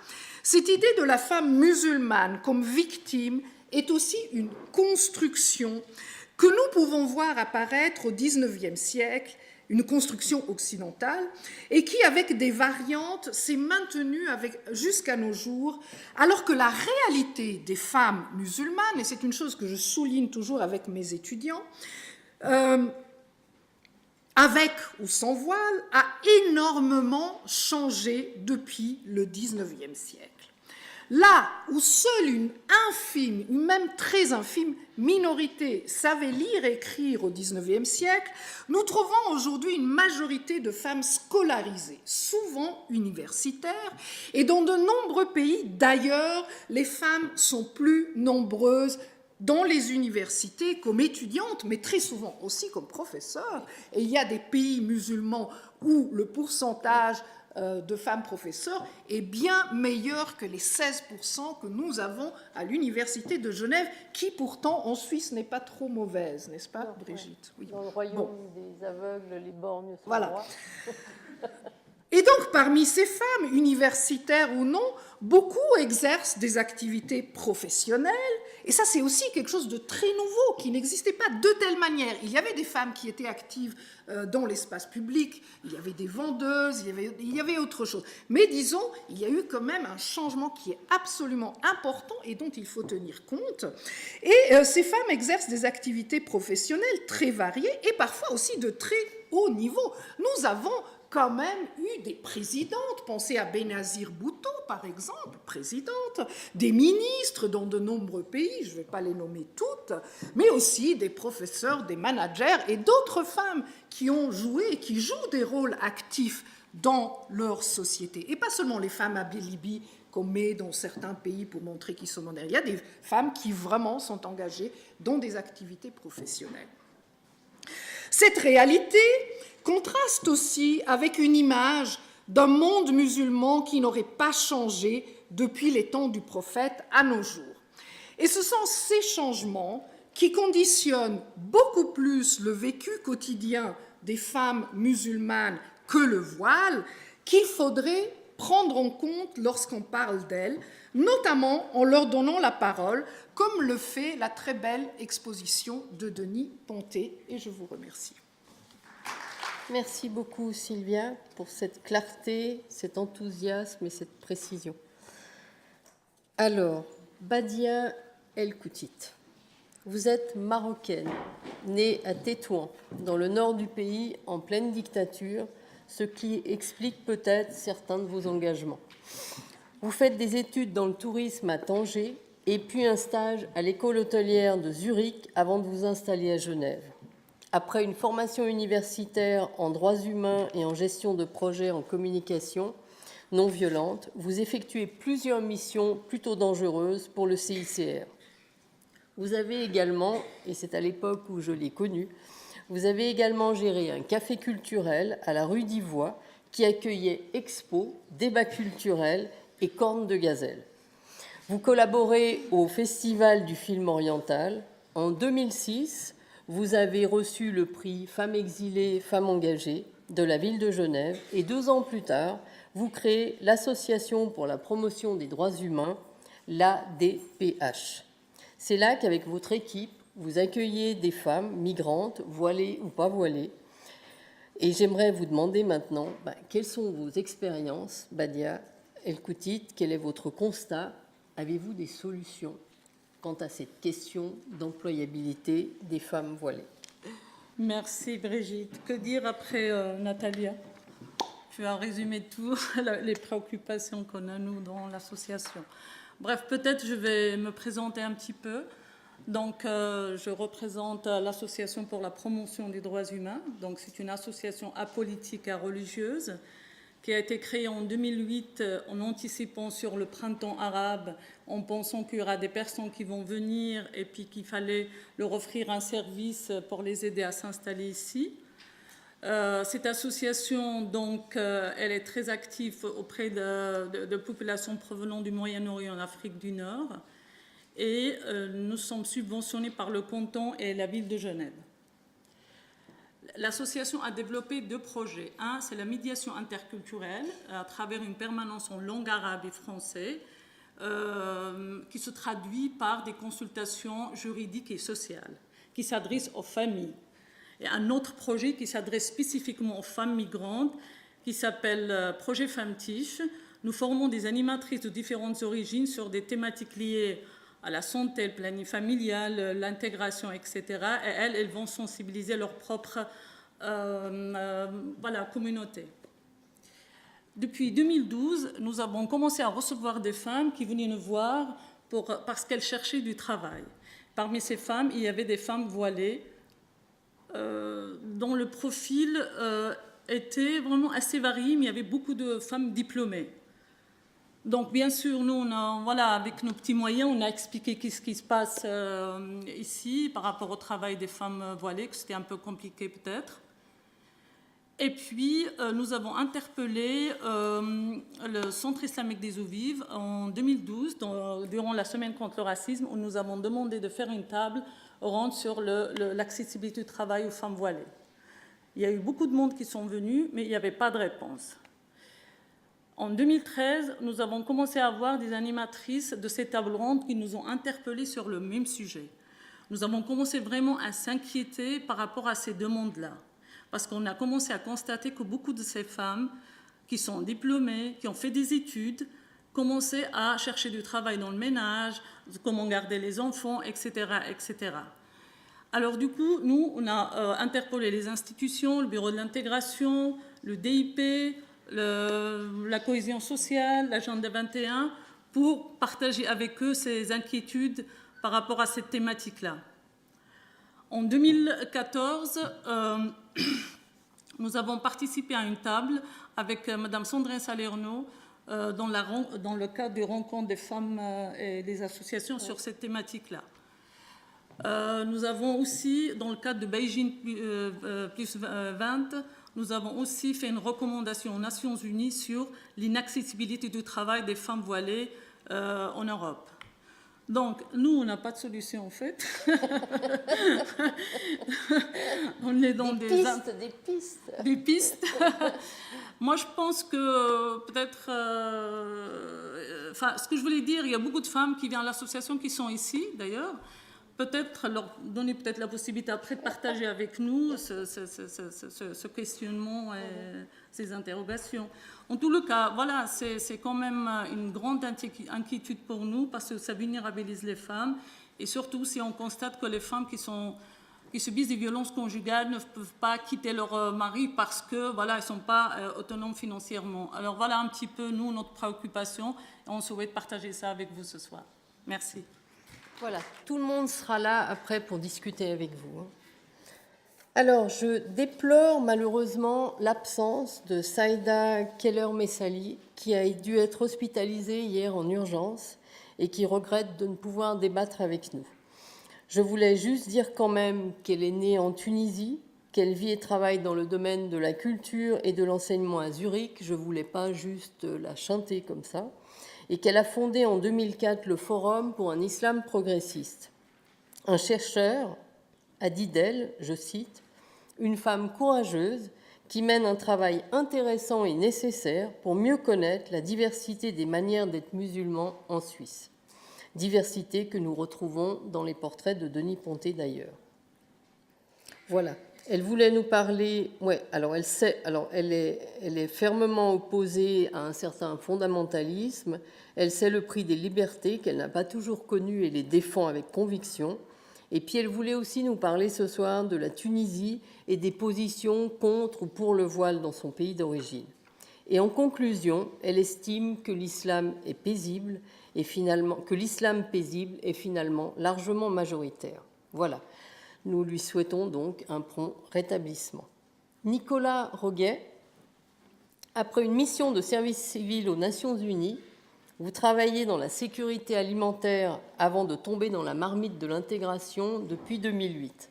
Cette idée de la femme musulmane comme victime est aussi une construction que nous pouvons voir apparaître au XIXe siècle, une construction occidentale, et qui, avec des variantes, s'est maintenue jusqu'à nos jours, alors que la réalité des femmes musulmanes, et c'est une chose que je souligne toujours avec mes étudiants, avec ou sans voile, a énormément changé depuis le XIXe siècle. Là où seule une infime, une même très infime minorité savait lire et écrire au XIXe siècle, nous trouvons aujourd'hui une majorité de femmes scolarisées, souvent universitaires, et dans de nombreux pays, d'ailleurs, les femmes sont plus nombreuses dans les universités comme étudiantes, mais très souvent aussi comme professeurs. Et il y a des pays musulmans où le pourcentage de femmes professeurs est bien meilleur que les 16% que nous avons à l'université de Genève, qui pourtant en Suisse n'est pas trop mauvaise, n'est-ce pas, Brigitte? Oui. Dans le royaume des aveugles, les borgnes sont voilà. droits. Et donc, parmi ces femmes, universitaires ou non, beaucoup exercent des activités professionnelles, et ça c'est aussi quelque chose de très nouveau, qui n'existait pas de telle manière. Il y avait des femmes qui étaient actives dans l'espace public, il y avait des vendeuses, il y avait autre chose. Mais disons, il y a eu quand même un changement qui est absolument important et dont il faut tenir compte. Et ces femmes exercent des activités professionnelles très variées et parfois aussi de très haut niveau. Nous avons quand même eu des présidentes, pensez à Benazir Bhutto par exemple, présidente, des ministres dans de nombreux pays, je ne vais pas les nommer toutes, mais aussi des professeurs, des managers et d'autres femmes qui ont joué et qui jouent des rôles actifs dans leur société. Et pas seulement les femmes à Libye qu'on met dans certains pays pour montrer qu'ils sont modernes. Il y a des femmes qui vraiment sont engagées dans des activités professionnelles. Cette réalité contraste aussi avec une image d'un monde musulman qui n'aurait pas changé depuis les temps du prophète à nos jours. Et ce sont ces changements qui conditionnent beaucoup plus le vécu quotidien des femmes musulmanes que le voile, qu'il faudrait prendre en compte lorsqu'on parle d'elles, notamment en leur donnant la parole, comme le fait la très belle exposition de Denis Ponté, et je vous remercie. Merci beaucoup, Sylvia, pour cette clarté, cet enthousiasme et cette précision. Alors, Badia El Koutit, vous êtes marocaine, née à Tétouan, dans le nord du pays, en pleine dictature, ce qui explique peut-être certains de vos engagements. Vous faites des études dans le tourisme à Tanger et puis un stage à l'école hôtelière de Zurich avant de vous installer à Genève. Après une formation universitaire en droits humains et en gestion de projets en communication non violente, vous effectuez plusieurs missions plutôt dangereuses pour le CICR. Vous avez également, et c'est à l'époque où je l'ai connu, vous avez également géré un café culturel à la rue d'Ivoire qui accueillait expos, débats culturels et cornes de gazelle. Vous collaborez au Festival du film oriental. En 2006, vous avez reçu le prix Femmes exilées, Femmes engagées de la ville de Genève et 2 ans plus tard, vous créez l'Association pour la promotion des droits humains, l'ADPH. C'est là qu'avec votre équipe, vous accueillez des femmes migrantes, voilées ou pas voilées. Et j'aimerais vous demander maintenant, quelles sont vos expériences, Badia El Koutit, quel est votre constat? Avez-vous des solutions? quant à cette question d'employabilité des femmes voilées. Merci Brigitte. Que dire après Natalia? Tu as résumé tout, les préoccupations qu'on a nous dans l'association. Bref, peut-être je vais me présenter un petit peu. Donc, je représente l'Association pour la promotion des droits humains. Donc, c'est une association apolitique et religieuse qui a été créée en 2008 en anticipant sur le printemps arabe, en pensant qu'il y aura des personnes qui vont venir et puis qu'il fallait leur offrir un service pour les aider à s'installer ici. Cette association, donc, elle est très active auprès de populations provenant du Moyen-Orient et en Afrique du Nord. Et nous sommes subventionnés par le canton et la ville de Genève. L'association a développé 2 projets. Un, c'est la médiation interculturelle à travers une permanence en langue arabe et français qui se traduit par des consultations juridiques et sociales qui s'adressent aux familles. Et un autre projet qui s'adresse spécifiquement aux femmes migrantes qui s'appelle Projet Femmes Tiches. Nous formons des animatrices de différentes origines sur des thématiques liées à la santé, le planning familial, l'intégration, etc. Et elles vont sensibiliser leur propre communauté. Depuis 2012, nous avons commencé à recevoir des femmes qui venaient nous voir parce qu'elles cherchaient du travail. Parmi ces femmes, il y avait des femmes voilées dont le profil était vraiment assez varié, mais il y avait beaucoup de femmes diplômées. Donc, bien sûr, nous, avec nos petits moyens, on a expliqué ce qui se passe ici par rapport au travail des femmes voilées, que c'était un peu compliqué peut-être. Et puis, nous avons interpellé le Centre islamique des eaux vives en 2012, durant la semaine contre le racisme, où nous avons demandé de faire une table ronde sur l'accessibilité du travail aux femmes voilées. Il y a eu beaucoup de monde qui sont venus, mais il n'y avait pas de réponse. En 2013, nous avons commencé à avoir des animatrices de ces tables rondes qui nous ont interpellés sur le même sujet. Nous avons commencé vraiment à s'inquiéter par rapport à ces demandes-là, parce qu'on a commencé à constater que beaucoup de ces femmes qui sont diplômées, qui ont fait des études, commençaient à chercher du travail dans le ménage, comment garder les enfants, etc., etc. Alors du coup, nous, on a interpellé les institutions, le Bureau de l'intégration, le DIP, la cohésion sociale, l'agenda 21, pour partager avec eux ces inquiétudes par rapport à cette thématique-là. En 2014, nous avons participé à une table avec Mme Sandrine Salerno dans le cadre des rencontres des femmes et des associations sur cette thématique-là. Nous avons aussi, dans le cadre de Beijing plus 20, nous avons aussi fait une recommandation aux Nations Unies sur l'inaccessibilité du travail des femmes voilées en Europe. Donc, nous, on n'a pas de solution, en fait. On est dans des pistes. Des pistes. Moi, je pense que peut-être... ce que je voulais dire, il y a beaucoup de femmes qui viennent à l'association qui sont ici, d'ailleurs. Peut-être leur donner peut-être la possibilité après de partager avec nous ce questionnement et ces interrogations. En tout le cas, voilà, c'est quand même une grande inquiétude pour nous parce que ça vulnérabilise les femmes et surtout si on constate que les femmes qui subissent des violences conjugales ne peuvent pas quitter leur mari parce que voilà, elles ne sont pas autonomes financièrement. Alors voilà un petit peu nous notre préoccupation et on souhaite partager ça avec vous ce soir. Merci. Voilà, tout le monde sera là après pour discuter avec vous. Alors, je déplore malheureusement l'absence de Saïda Keller-Messali, qui a dû être hospitalisée hier en urgence et qui regrette de ne pouvoir débattre avec nous. Je voulais juste dire quand même qu'elle est née en Tunisie, qu'elle vit et travaille dans le domaine de la culture et de l'enseignement à Zurich. Je ne voulais pas juste la chanter comme ça. Et qu'elle a fondé en 2004 le Forum pour un islam progressiste. Un chercheur a dit d'elle, je cite, « une femme courageuse qui mène un travail intéressant et nécessaire pour mieux connaître la diversité des manières d'être musulman en Suisse. » Diversité que nous retrouvons dans les portraits de Denis Ponté d'ailleurs. Voilà. Elle voulait nous parler. Ouais, alors elle est fermement opposée à un certain fondamentalisme. Elle sait le prix des libertés qu'elle n'a pas toujours connues et les défend avec conviction. Et puis elle voulait aussi nous parler ce soir de la Tunisie et des positions contre ou pour le voile dans son pays d'origine. Et en conclusion, elle estime que l'islam est paisible et que l'islam paisible est finalement largement majoritaire. Voilà. Nous lui souhaitons donc un prompt rétablissement. Nicolas Roguet, après une mission de service civil aux Nations Unies, vous travaillez dans la sécurité alimentaire avant de tomber dans la marmite de l'intégration depuis 2008.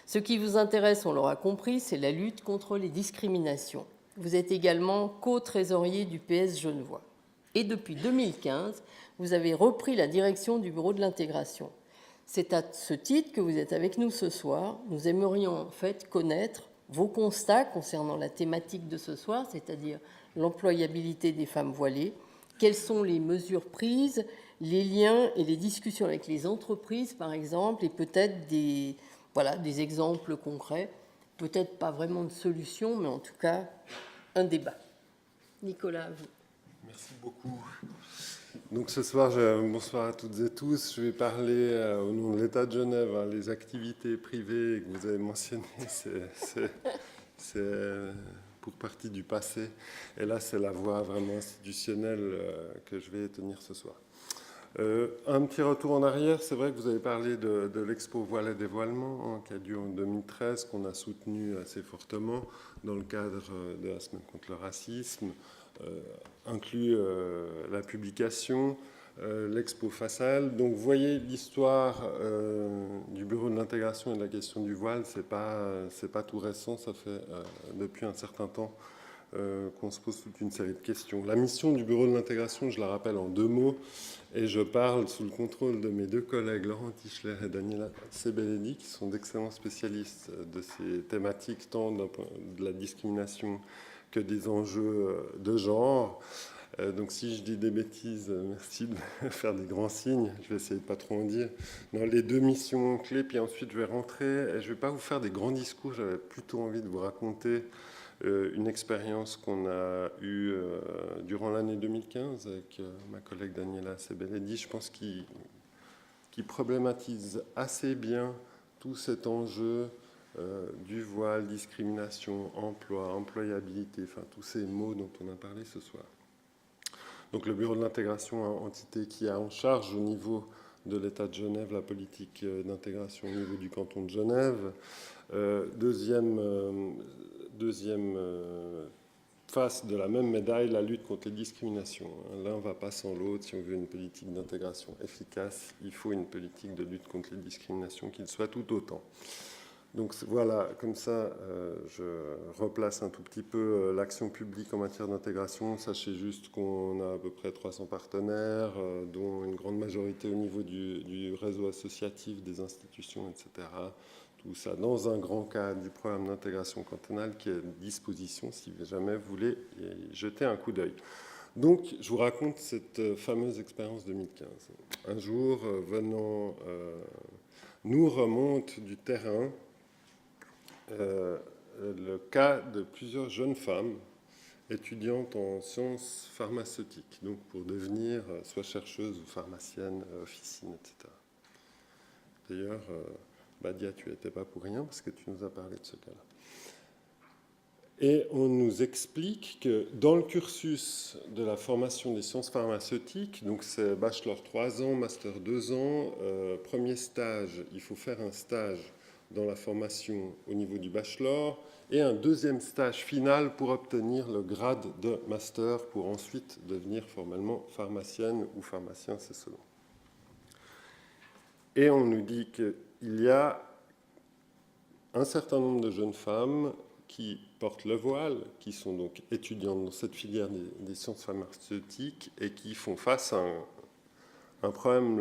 Ce qui vous intéresse, on l'aura compris, c'est la lutte contre les discriminations. Vous êtes également co-trésorier du PS Genevois. Et depuis 2015, vous avez repris la direction du Bureau de l'intégration. C'est à ce titre que vous êtes avec nous ce soir. Nous aimerions en fait connaître vos constats concernant la thématique de ce soir, c'est-à-dire l'employabilité des femmes voilées. Quelles sont les mesures prises, les liens et les discussions avec les entreprises, par exemple, et peut-être des exemples concrets, peut-être pas vraiment de solutions, mais en tout cas un débat. Nicolas, à vous. Merci beaucoup. Donc ce soir, bonsoir à toutes et tous. Je vais parler au nom de l'État de Genève. Les activités privées que vous avez mentionnées, c'est pour partie du passé. Et là, c'est la voie vraiment institutionnelle que je vais tenir ce soir. Un petit retour en arrière. C'est vrai que vous avez parlé de l'Expo Voile et Dévoilement, qui a lieu en 2013, qu'on a soutenu assez fortement dans le cadre de la Semaine contre le racisme. Inclut la publication, l'Expo Façal. Donc vous voyez l'histoire du Bureau de l'intégration et de la question du voile, c'est pas tout récent, ça fait depuis un certain temps qu'on se pose toute une série de questions. La mission du Bureau de l'intégration, je la rappelle en 2 mots, et je parle sous le contrôle de mes 2 collègues, Laurent Tischler et Daniela Sebeledi, qui sont d'excellents spécialistes de ces thématiques, tant de la discrimination que des enjeux de genre. Donc si je dis des bêtises, merci de me faire des grands signes, je vais essayer de ne pas trop en dire. Non, les 2 missions clés, puis ensuite je vais rentrer, et je ne vais pas vous faire des grands discours, j'avais plutôt envie de vous raconter une expérience qu'on a eue durant l'année 2015 avec ma collègue Daniela Sebeledi, je pense qui problématise assez bien tout cet enjeu du voile, discrimination, emploi, employabilité, enfin tous ces mots dont on a parlé ce soir. Donc le Bureau de l'intégration, entité qui a en charge au niveau de l'État de Genève la politique d'intégration au niveau du canton de Genève. Deuxième face de la même médaille, la lutte contre les discriminations. L'un ne va pas sans l'autre. Si on veut une politique d'intégration efficace, il faut une politique de lutte contre les discriminations qui le soit tout autant. Donc voilà, comme ça, je replace un tout petit peu l'action publique en matière d'intégration. Sachez juste qu'on a à peu près 300 partenaires, dont une grande majorité au niveau du réseau associatif, des institutions, etc. Tout ça dans un grand cadre du programme d'intégration cantonale qui est à disposition si jamais vous voulez y jeter un coup d'œil. Donc, je vous raconte cette fameuse expérience 2015. Un jour, nous remonte du terrain le cas de plusieurs jeunes femmes étudiantes en sciences pharmaceutiques, donc pour devenir soit chercheuses ou pharmaciennes, officines, etc. D'ailleurs, Badia, tu n'étais pas pour rien parce que tu nous as parlé de ce cas-là. Et on nous explique que dans le cursus de la formation des sciences pharmaceutiques, donc c'est bachelor 3 ans, master 2 ans, premier stage, il faut faire un stage dans la formation au niveau du bachelor et un deuxième stage final pour obtenir le grade de master pour ensuite devenir formellement pharmacienne ou pharmacien, c'est selon. Et on nous dit qu'il y a un certain nombre de jeunes femmes qui portent le voile, qui sont donc étudiantes dans cette filière des sciences pharmaceutiques et qui font face à un problème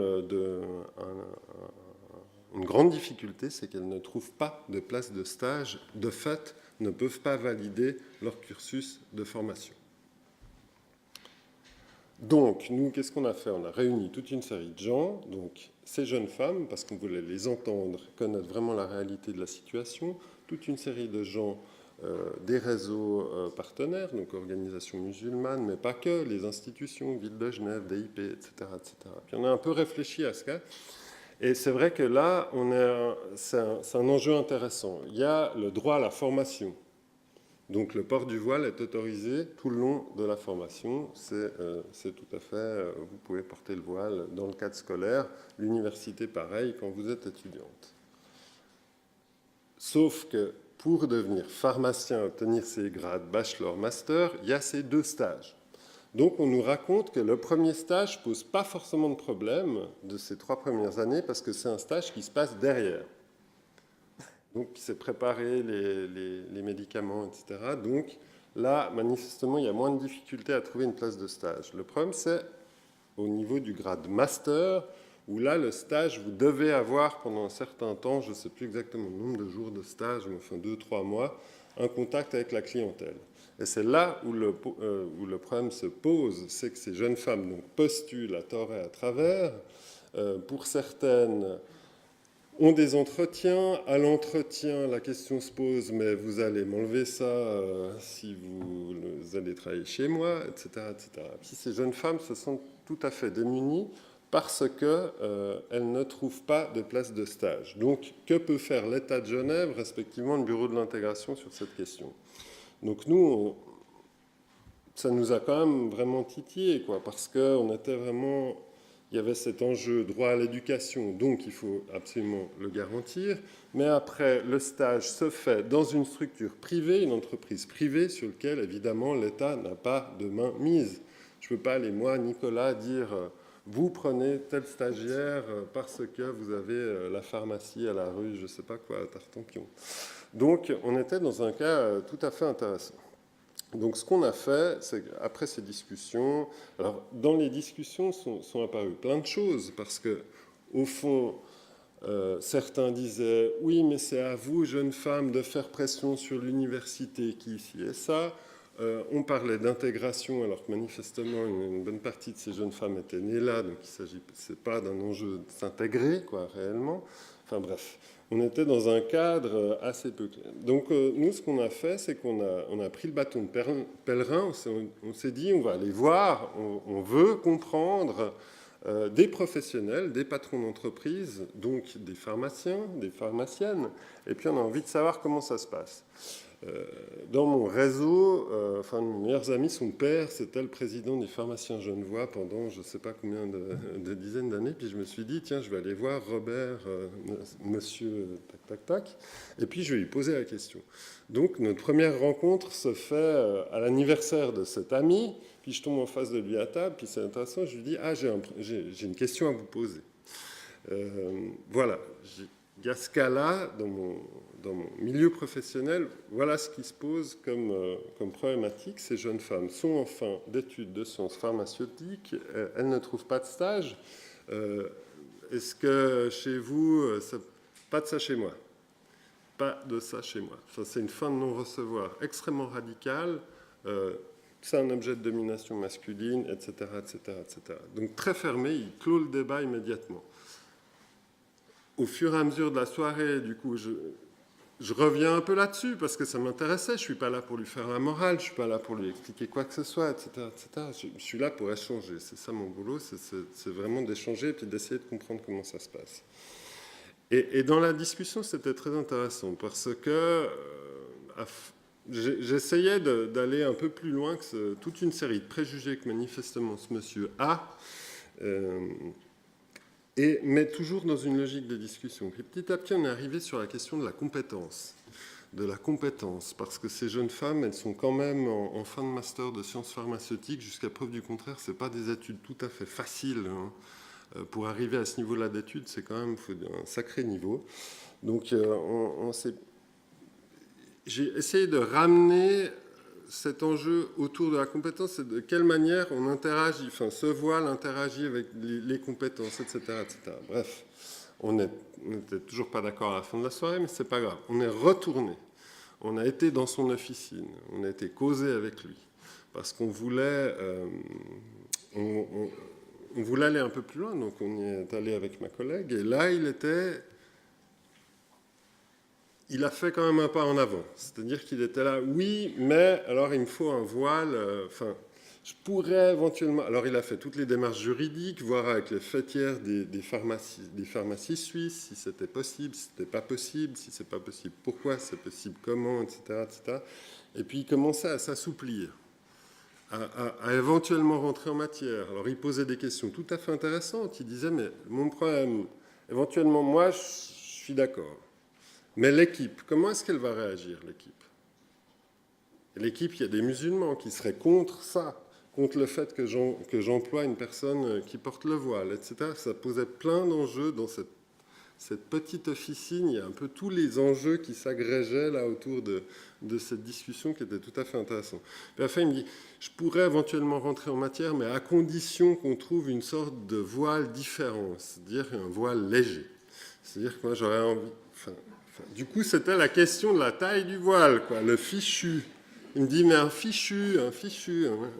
une grande difficulté, c'est qu'elles ne trouvent pas de place de stage, de fait, ne peuvent pas valider leur cursus de formation. Donc, nous, qu'est-ce qu'on a fait? On a réuni toute une série de gens, donc ces jeunes femmes, parce qu'on voulait les entendre, connaître vraiment la réalité de la situation, toute une série de gens, des réseaux partenaires, donc organisations musulmanes, mais pas que, les institutions, Ville de Genève, DIP, etc., etc. Puis on a un peu réfléchi à ce cas. Et c'est vrai que là, c'est un enjeu intéressant. Il y a le droit à la formation. Donc le port du voile est autorisé tout le long de la formation. C'est tout à fait, vous pouvez porter le voile dans le cadre scolaire. L'université, pareil, quand vous êtes étudiante. Sauf que pour devenir pharmacien, obtenir ses grades bachelor, master, il y a ces 2 stages. Donc on nous raconte que le premier stage ne pose pas forcément de problème de ces 3 premières années parce que c'est un stage qui se passe derrière. Donc c'est préparer les médicaments, etc. Donc là, manifestement, il y a moins de difficultés à trouver une place de stage. Le problème, c'est au niveau du grade master, où là, le stage, vous devez avoir pendant un certain temps, je ne sais plus exactement le nombre de jours de stage, mais enfin 2-3 mois, un contact avec la clientèle. Et c'est là où le problème se pose, c'est que ces jeunes femmes donc, postulent à tort et à travers. Pour certaines, ont des entretiens. À l'entretien, la question se pose, mais vous allez m'enlever ça si vous allez travailler chez moi, etc., etc. Puis ces jeunes femmes se sentent tout à fait démunies parce qu'elles ne trouvent pas de place de stage. Donc, que peut faire l'État de Genève, respectivement le Bureau de l'intégration, sur cette question? Donc nous, ça nous a quand même vraiment titillé, quoi, parce qu'on était vraiment... Il y avait cet enjeu droit à l'éducation, donc il faut absolument le garantir. Mais après, le stage se fait dans une structure privée, une entreprise privée, sur laquelle, évidemment, l'État n'a pas de main mise. Je ne peux pas aller, moi, Nicolas, dire... Vous prenez tel stagiaire parce que vous avez la pharmacie à la rue, je ne sais pas quoi, à Tartampion. Donc, on était dans un cas tout à fait intéressant. Donc, ce qu'on a fait, c'est qu'après ces discussions, alors, dans les discussions sont apparues plein de choses, parce que, au fond, certains disaient « Oui, mais c'est à vous, jeunes femmes, de faire pression sur l'université qui ici et ça ». On parlait d'intégration, alors que manifestement, une bonne partie de ces jeunes femmes étaient nées là, donc il ne s'agit pas d'un enjeu de s'intégrer, quoi, réellement. Enfin bref, on était dans un cadre assez peu clair. Donc nous, ce qu'on a fait, c'est qu'on a pris le bâton de pèlerin, on s'est dit, on va aller voir, on veut comprendre des professionnels, des patrons d'entreprise, donc des pharmaciens, des pharmaciennes, et puis on a envie de savoir comment ça se passe. Dans mon réseau, enfin, mes meilleurs amis, son père, c'était le président des pharmaciens genevois pendant je ne sais pas combien de dizaines d'années. Puis je me suis dit, tiens, je vais aller voir Robert, monsieur, tac, tac, tac. Et puis je vais lui poser la question. Donc notre première rencontre se fait à l'anniversaire de cet ami. Puis je tombe en face de lui à table. Puis c'est intéressant, je lui dis, ah, j'ai une question à vous poser. Voilà, il y a ce cas-là dans mon milieu professionnel, voilà ce qui se pose comme problématique. Ces jeunes femmes sont en fin d'études de sciences pharmaceutiques, elles ne trouvent pas de stage. Est-ce que chez vous, pas de ça chez moi? Pas de ça chez moi. Enfin, c'est une fin de non-recevoir extrêmement radicale. C'est un objet de domination masculine, etc., etc., etc. Donc très fermé, il clôt le débat immédiatement. Au fur et à mesure de la soirée, du coup, je reviens un peu là-dessus parce que ça m'intéressait. Je ne suis pas là pour lui faire la morale, je ne suis pas là pour lui expliquer quoi que ce soit, etc., etc. Je suis là pour échanger. C'est ça mon boulot, c'est vraiment d'échanger et puis d'essayer de comprendre comment ça se passe. Et dans la discussion, c'était très intéressant parce que j'essayais d'aller un peu plus loin que toute une série de préjugés que manifestement ce monsieur a. Mais toujours dans une logique de discussion. Puis petit à petit, on est arrivé sur la question de la compétence, parce que ces jeunes femmes, elles sont quand même en fin de master de sciences pharmaceutiques, jusqu'à preuve du contraire, ce n'est pas des études tout à fait faciles. Hein. Pour arriver à ce niveau-là d'études, c'est quand même un sacré niveau. Donc, j'ai essayé de ramener cet enjeu autour de la compétence, c'est de quelle manière on interagit, enfin, ce voile interagit avec les compétences, etc., etc. Bref, on n'était toujours pas d'accord à la fin de la soirée, mais c'est pas grave. On est retourné. On a été dans son officine. On a été causé avec lui. Parce qu'on voulait... on voulait aller un peu plus loin, donc on y est allé avec ma collègue. Et là, il était il a fait quand même un pas en avant. C'est-à-dire qu'il était là, oui, mais alors il me faut un voile. Enfin, je pourrais éventuellement... Alors il a fait toutes les démarches juridiques, voir avec les faîtières des pharmacies suisses, si c'était possible, si c'était pas possible, si c'est pas possible, pourquoi c'est possible, comment, etc., etc. Et puis il commençait à s'assouplir, à éventuellement rentrer en matière. Alors il posait des questions tout à fait intéressantes. Il disait, mais mon problème, éventuellement moi, je suis d'accord. Mais l'équipe, comment est-ce qu'elle va réagir, l'équipe? L'équipe, il y a des musulmans qui seraient contre ça, contre le fait que j'emploie une personne qui porte le voile, etc. Ça posait plein d'enjeux dans cette petite officine. Il y a un peu tous les enjeux qui s'agrégeaient là autour de cette discussion qui était tout à fait intéressante. Puis à la fin, il me dit, je pourrais éventuellement rentrer en matière, mais à condition qu'on trouve une sorte de voile différent, c'est-à-dire un voile léger. C'est-à-dire que moi, j'aurais envie... du coup, c'était la question de la taille du voile, quoi, le fichu. Il me dit, mais un fichu, un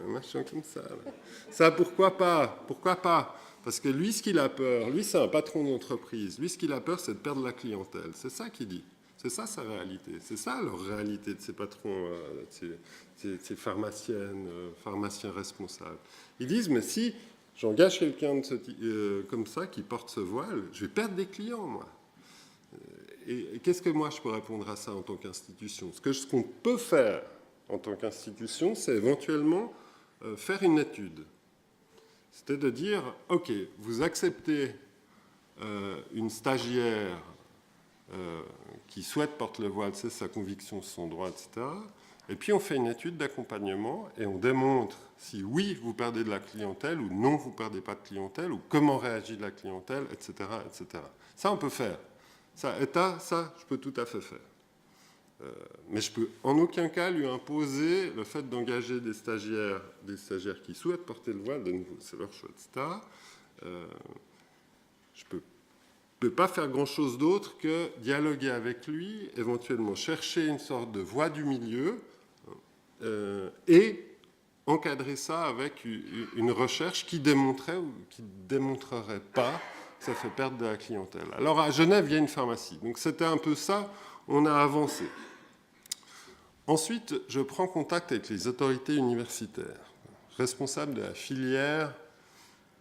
machin comme ça. Là. Ça, pourquoi pas? Pourquoi pas? Parce que lui, ce qu'il a peur, lui, c'est un patron d'entreprise. Lui, ce qu'il a peur, c'est de perdre la clientèle. C'est ça qu'il dit. C'est ça, sa réalité. C'est ça, leur réalité de ces patrons, de ces pharmaciennes, pharmaciens responsables. Ils disent, mais si j'engage quelqu'un comme ça, qui porte ce voile, je vais perdre des clients, moi. Et qu'est-ce que moi, je peux répondre à ça en tant qu'institution? Ce qu'on peut faire en tant qu'institution, c'est éventuellement faire une étude. C'était de dire, OK, vous acceptez une stagiaire qui souhaite porter le voile, c'est sa conviction, son droit, etc. Et puis on fait une étude d'accompagnement et on démontre si oui, vous perdez de la clientèle ou non, vous ne perdez pas de clientèle, ou comment réagit la clientèle, etc., etc. Ça, on peut faire. Ça, je peux tout à fait faire. Mais je peux en aucun cas lui imposer le fait d'engager des stagiaires qui souhaitent porter le voile, de nouveau, c'est leur choix, etc. Je ne peux pas faire grand-chose d'autre que dialoguer avec lui, éventuellement chercher une sorte de voie du milieu et encadrer ça avec une recherche qui démontrerait ou qui ne démontrerait pas que ça fait perdre de la clientèle. Alors à Genève, il y a une pharmacie. Donc c'était un peu ça, on a avancé. Ensuite, je prends contact avec les autorités universitaires, responsables de la filière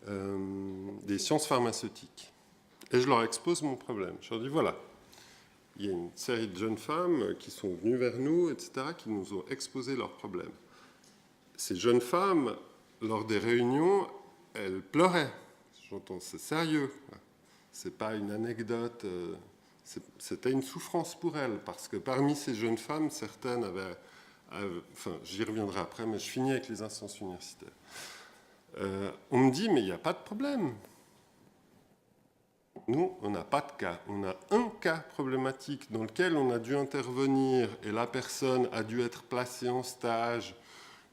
des sciences pharmaceutiques. Et je leur expose mon problème. Je leur dis, voilà, il y a une série de jeunes femmes qui sont venues vers nous, etc., qui nous ont exposé leurs problèmes. Ces jeunes femmes, lors des réunions, elles pleuraient. J'entends, c'est sérieux. C'est pas une anecdote. C'était une souffrance pour elles, parce que parmi ces jeunes femmes, certaines avaient... Enfin, j'y reviendrai après, mais je finis avec les instances universitaires. On me dit, mais il n'y a pas de problème. Nous, on n'a pas de cas. On a un cas problématique dans lequel on a dû intervenir et la personne a dû être placée en stage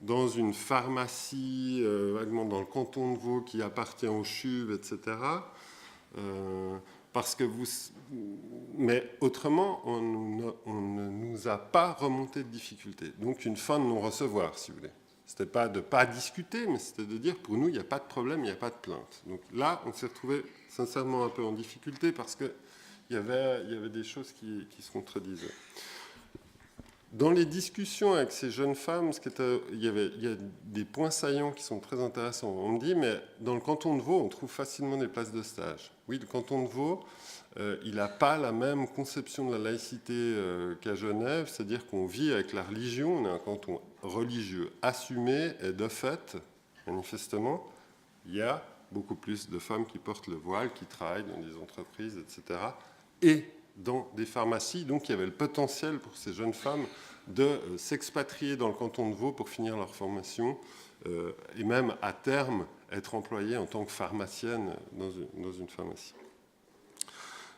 dans une pharmacie, vaguement dans le canton de Vaud qui appartient au CHUV, etc. Parce que mais autrement, on ne nous a pas remonté de difficultés. Donc une fin de non-recevoir, si vous voulez. C'était pas de ne pas discuter, mais c'était de dire, pour nous, il n'y a pas de problème, il n'y a pas de plainte. Donc là, on s'est retrouvé sincèrement un peu en difficulté parce qu'il y avait des choses qui se contredisaient. Dans les discussions avec ces jeunes femmes, il y a des points saillants qui sont très intéressants. On me dit, mais dans le canton de Vaud, on trouve facilement des places de stage. Oui, le canton de Vaud, il n'a pas la même conception de la laïcité qu'à Genève, c'est-à-dire qu'on vit avec la religion, on est un canton religieux assumé, et de fait, manifestement, il y a beaucoup plus de femmes qui portent le voile, qui travaillent dans des entreprises, etc., et dans des pharmacies. Donc il y avait le potentiel pour ces jeunes femmes de s'expatrier dans le canton de Vaud pour finir leur formation et même à terme être employées en tant que pharmacienne dans une pharmacie.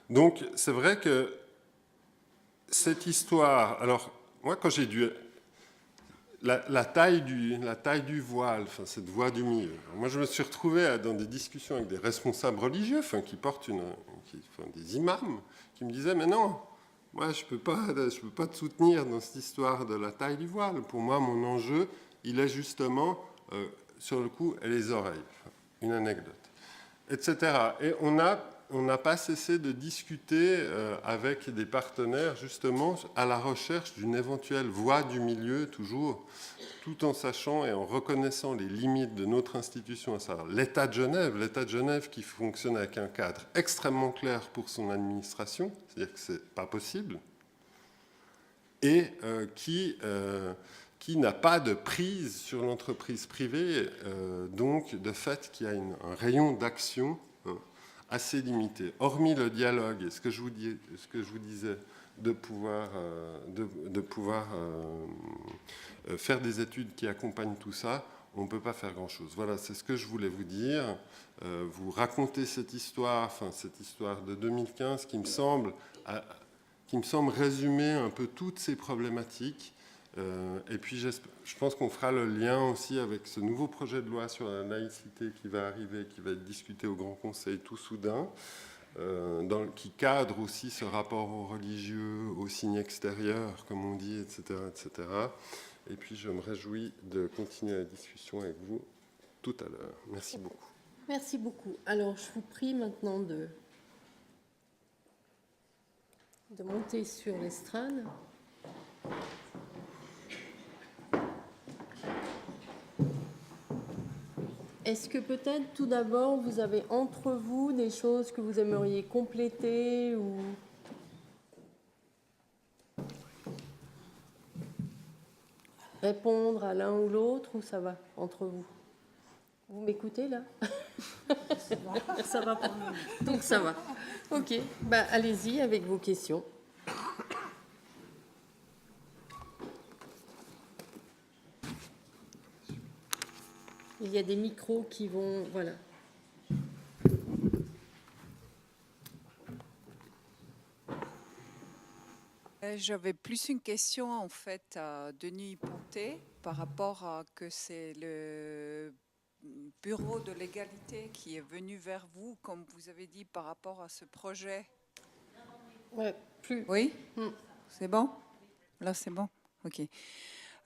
Donc c'est vrai que cette histoire, alors moi quand j'ai dû... La taille du voile, enfin, cette voie du milieu. Alors, moi, je me suis retrouvé dans des discussions avec des responsables religieux, enfin, qui portent des imams, qui me disaient, mais non, moi, je peux pas te soutenir dans cette histoire de la taille du voile. Pour moi, mon enjeu, il est justement, sur le coup, les oreilles. Enfin, une anecdote, etc. Et on a n'a pas cessé de discuter avec des partenaires, justement, à la recherche d'une éventuelle voie du milieu, toujours, tout en sachant et en reconnaissant les limites de notre institution, à savoir l'État de Genève qui fonctionne avec un cadre extrêmement clair pour son administration, c'est-à-dire que ce n'est pas possible, et qui n'a pas de prise sur l'entreprise privée, donc de fait qui a un rayon d'action assez limité. Hormis le dialogue et ce que je vous disais, de pouvoir faire des études qui accompagnent tout ça, on ne peut pas faire grand-chose. Voilà, c'est ce que je voulais vous dire. Vous racontez cette histoire de 2015 qui me semble résumer un peu toutes ces problématiques. Et puis je pense qu'on fera le lien aussi avec ce nouveau projet de loi sur la laïcité qui va arriver, qui va être discuté au Grand Conseil tout soudain, qui cadre aussi ce rapport aux religieux, aux signes extérieurs, comme on dit, etc., etc. Et puis je me réjouis de continuer la discussion avec vous tout à l'heure. Merci beaucoup. Merci beaucoup. Alors, je vous prie maintenant de monter sur l'estrade. Est-ce que peut-être tout d'abord vous avez entre vous des choses que vous aimeriez compléter ou répondre à l'un ou l'autre, ou ça va entre vous? Vous m'écoutez là? Ça va pour nous. Donc ça va. Ok, bah, allez-y avec vos questions. Il y a des micros qui vont... Voilà. J'avais plus une question en fait à Denis Pontet par rapport à que c'est le bureau de l'égalité qui est venu vers vous, comme vous avez dit, par rapport à ce projet. Ouais, plus. Oui, c'est bon? Là, c'est bon? Ok.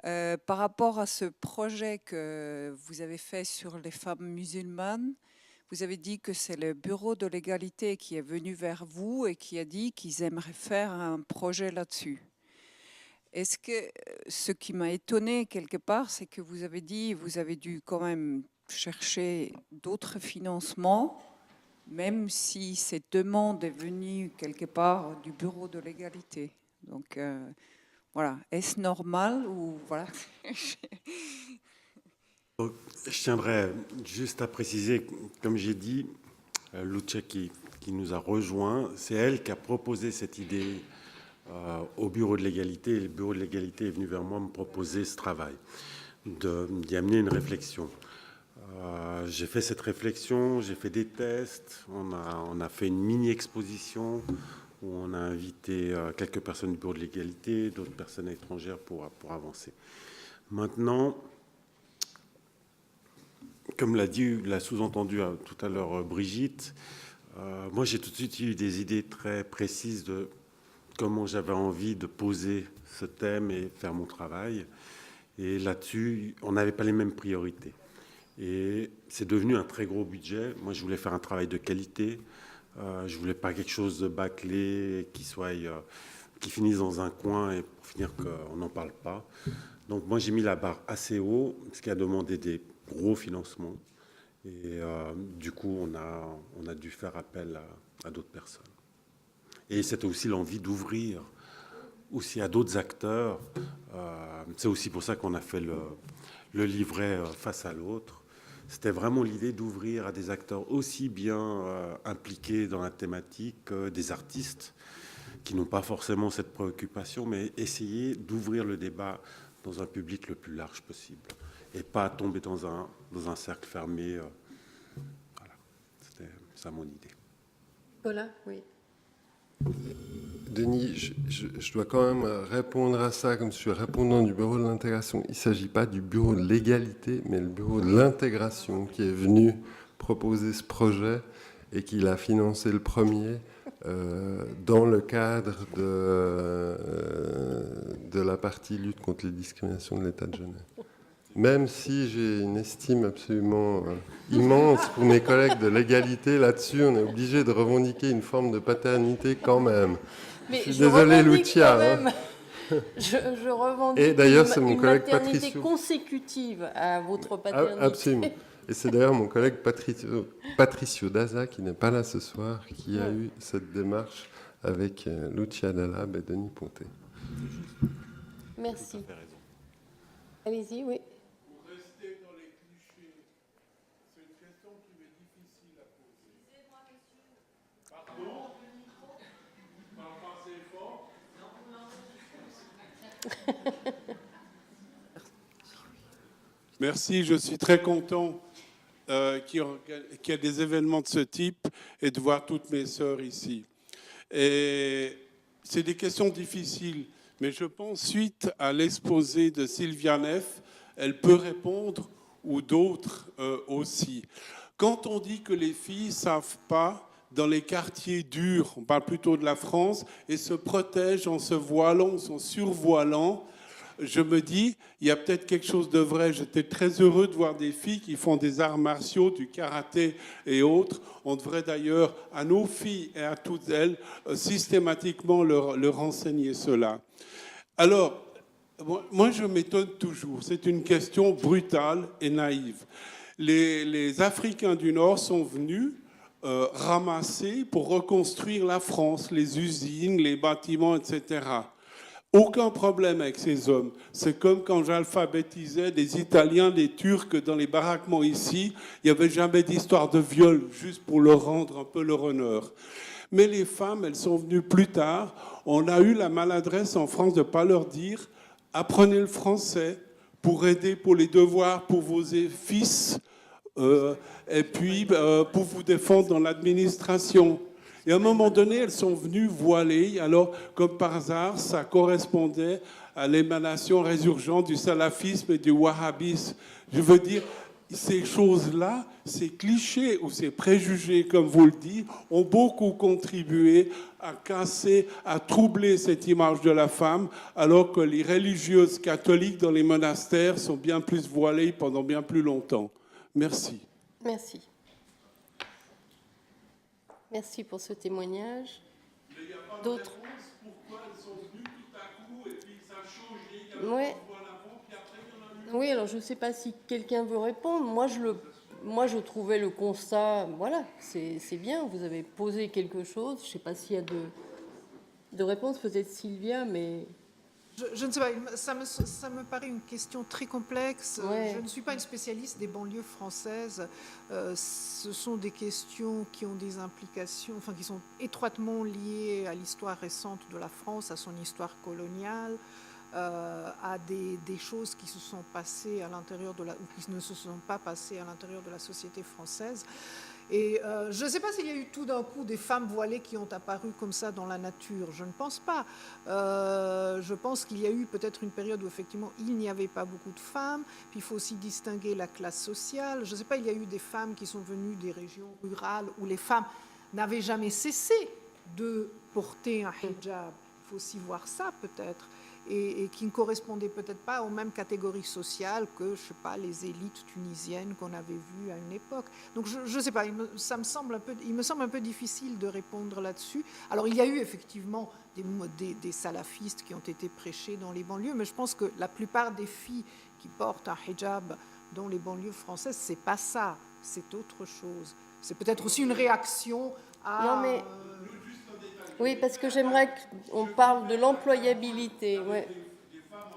Par rapport à ce projet que vous avez fait sur les femmes musulmanes, vous avez dit que c'est le bureau de l'égalité qui est venu vers vous et qui a dit qu'ils aimeraient faire un projet là-dessus. Est-ce que ce qui m'a étonné quelque part, c'est que vous avez dit que vous avez dû quand même chercher d'autres financements, même si cette demande est venue quelque part du bureau de l'égalité. Donc voilà, est-ce normal ou voilà? Je tiendrais juste à préciser, comme j'ai dit, Lucia qui nous a rejoints, c'est elle qui a proposé cette idée au bureau de l'égalité. Et le bureau de l'égalité est venu vers moi me proposer ce travail, d'y amener une réflexion. J'ai fait cette réflexion, j'ai fait des tests, on a fait une mini-exposition où on a invité quelques personnes du bureau de l'égalité, d'autres personnes étrangères pour avancer. Maintenant, comme l'a sous-entendu tout à l'heure Brigitte, moi j'ai tout de suite eu des idées très précises de comment j'avais envie de poser ce thème et faire mon travail. Et là-dessus, on n'avait pas les mêmes priorités. Et c'est devenu un très gros budget. Moi, je voulais faire un travail de qualité. Je ne voulais pas quelque chose de bâclé, qui finisse dans un coin et pour finir qu'on n'en parle pas. Donc moi, j'ai mis la barre assez haut, ce qui a demandé des gros financements. Et du coup, on a dû faire appel à d'autres personnes. Et c'était aussi l'envie d'ouvrir aussi à d'autres acteurs. C'est aussi pour ça qu'on a fait le livret face à l'autre. C'était vraiment l'idée d'ouvrir à des acteurs aussi bien impliqués dans la thématique que des artistes qui n'ont pas forcément cette préoccupation, mais essayer d'ouvrir le débat dans un public le plus large possible et pas tomber dans un cercle fermé. Voilà, c'était ça mon idée. Voilà, oui. Denis, je dois quand même répondre à ça comme je suis répondant du bureau de l'intégration. Il ne s'agit pas du bureau de l'égalité, mais le bureau de l'intégration qui est venu proposer ce projet et qui l'a financé le premier dans le cadre de la partie lutte contre les discriminations de l'État de Genève. même si j'ai une estime absolument immense pour mes collègues de l'égalité, là-dessus, on est obligé de revendiquer une forme de paternité quand même. Mais je suis désolé, Lucia. Quand même. Je revendique Et d'ailleurs, c'est mon une collègue maternité Patricio. Consécutive à votre paternité. Absolument. Et c'est d'ailleurs mon collègue Patricio Daza, qui n'est pas là ce soir, qui a eu cette démarche avec Lucia Dalab et Denis Ponté. Merci. Allez-y, oui. Pour rester dans les clichés, c'est une question qui m'est difficile à poser. Pardon? Parle pas assez fort? Merci, je suis très content qu'il y ait des événements de ce type et de voir toutes mes sœurs ici. Et c'est des questions difficiles, mais je pense suite à l'exposé de Sylvia Neff, elle peut répondre, ou d'autres aussi. Quand on dit que les filles ne savent pas dans les quartiers durs, on parle plutôt de la France, et se protègent en se voilant, en se survoilant, je me dis, il y a peut-être quelque chose de vrai. J'étais très heureux de voir des filles qui font des arts martiaux, du karaté et autres. On devrait d'ailleurs, à nos filles et à toutes elles, systématiquement leur enseigner cela. Alors, moi, je m'étonne toujours. C'est une question brutale et naïve. Les Africains du Nord sont venus ramasser pour reconstruire la France, les usines, les bâtiments, etc. Aucun problème avec ces hommes. C'est comme quand j'alphabétisais des Italiens, des Turcs dans les baraquements ici. Il n'y avait jamais d'histoire de viol, juste pour leur rendre un peu leur honneur. Mais les femmes, elles sont venues plus tard. On a eu la maladresse en France de ne pas leur dire « Apprenez le français pour aider pour les devoirs pour vos fils et puis pour vous défendre dans l'administration ». Et à un moment donné, elles sont venues voilées. Alors, comme par hasard, ça correspondait à l'émanation résurgente du salafisme et du wahhabisme. Je veux dire, ces choses-là, ces clichés ou ces préjugés, comme vous le dites, ont beaucoup contribué à casser, à troubler cette image de la femme, alors que les religieuses catholiques dans les monastères sont bien plus voilées pendant bien plus longtemps. Merci. Merci. Merci pour ce témoignage. D'autres? Pourquoi elles sont venues tout à coup et puis ça a changé, il y a Ouais. Oui, alors je ne sais pas si quelqu'un veut répondre. Moi, je trouvais le constat, voilà, c'est bien, vous avez posé quelque chose. Je ne sais pas s'il y a de réponses, peut-être Sylvia, mais... Je ne sais pas, ça me paraît une question très complexe. Ouais. Je ne suis pas une spécialiste des banlieues françaises. Ce sont des questions qui ont des implications, enfin qui sont étroitement liées à l'histoire récente de la France, à son histoire coloniale, à des choses qui se sont passées à l'intérieur de ou qui ne se sont pas passées à l'intérieur de la société française. Et je ne sais pas s'il y a eu tout d'un coup des femmes voilées qui ont apparu comme ça dans la nature. Je ne pense pas. Je pense qu'il y a eu peut-être une période où effectivement il n'y avait pas beaucoup de femmes. Puis il faut aussi distinguer la classe sociale. Je ne sais pas, il y a eu des femmes qui sont venues des régions rurales où les femmes n'avaient jamais cessé de porter un hijab. Il faut aussi voir ça peut-être. Et qui ne correspondaient peut-être pas aux mêmes catégories sociales que, je sais pas, les élites tunisiennes qu'on avait vues à une époque. Donc je ne sais pas, il me semble un peu difficile de répondre là-dessus. Alors il y a eu effectivement des salafistes qui ont été prêchés dans les banlieues, mais je pense que la plupart des filles qui portent un hijab dans les banlieues françaises, c'est pas ça, c'est autre chose. C'est peut-être aussi une réaction à... Non, mais... Oui, parce que j'aimerais qu'on parle de l'employabilité. Ouais.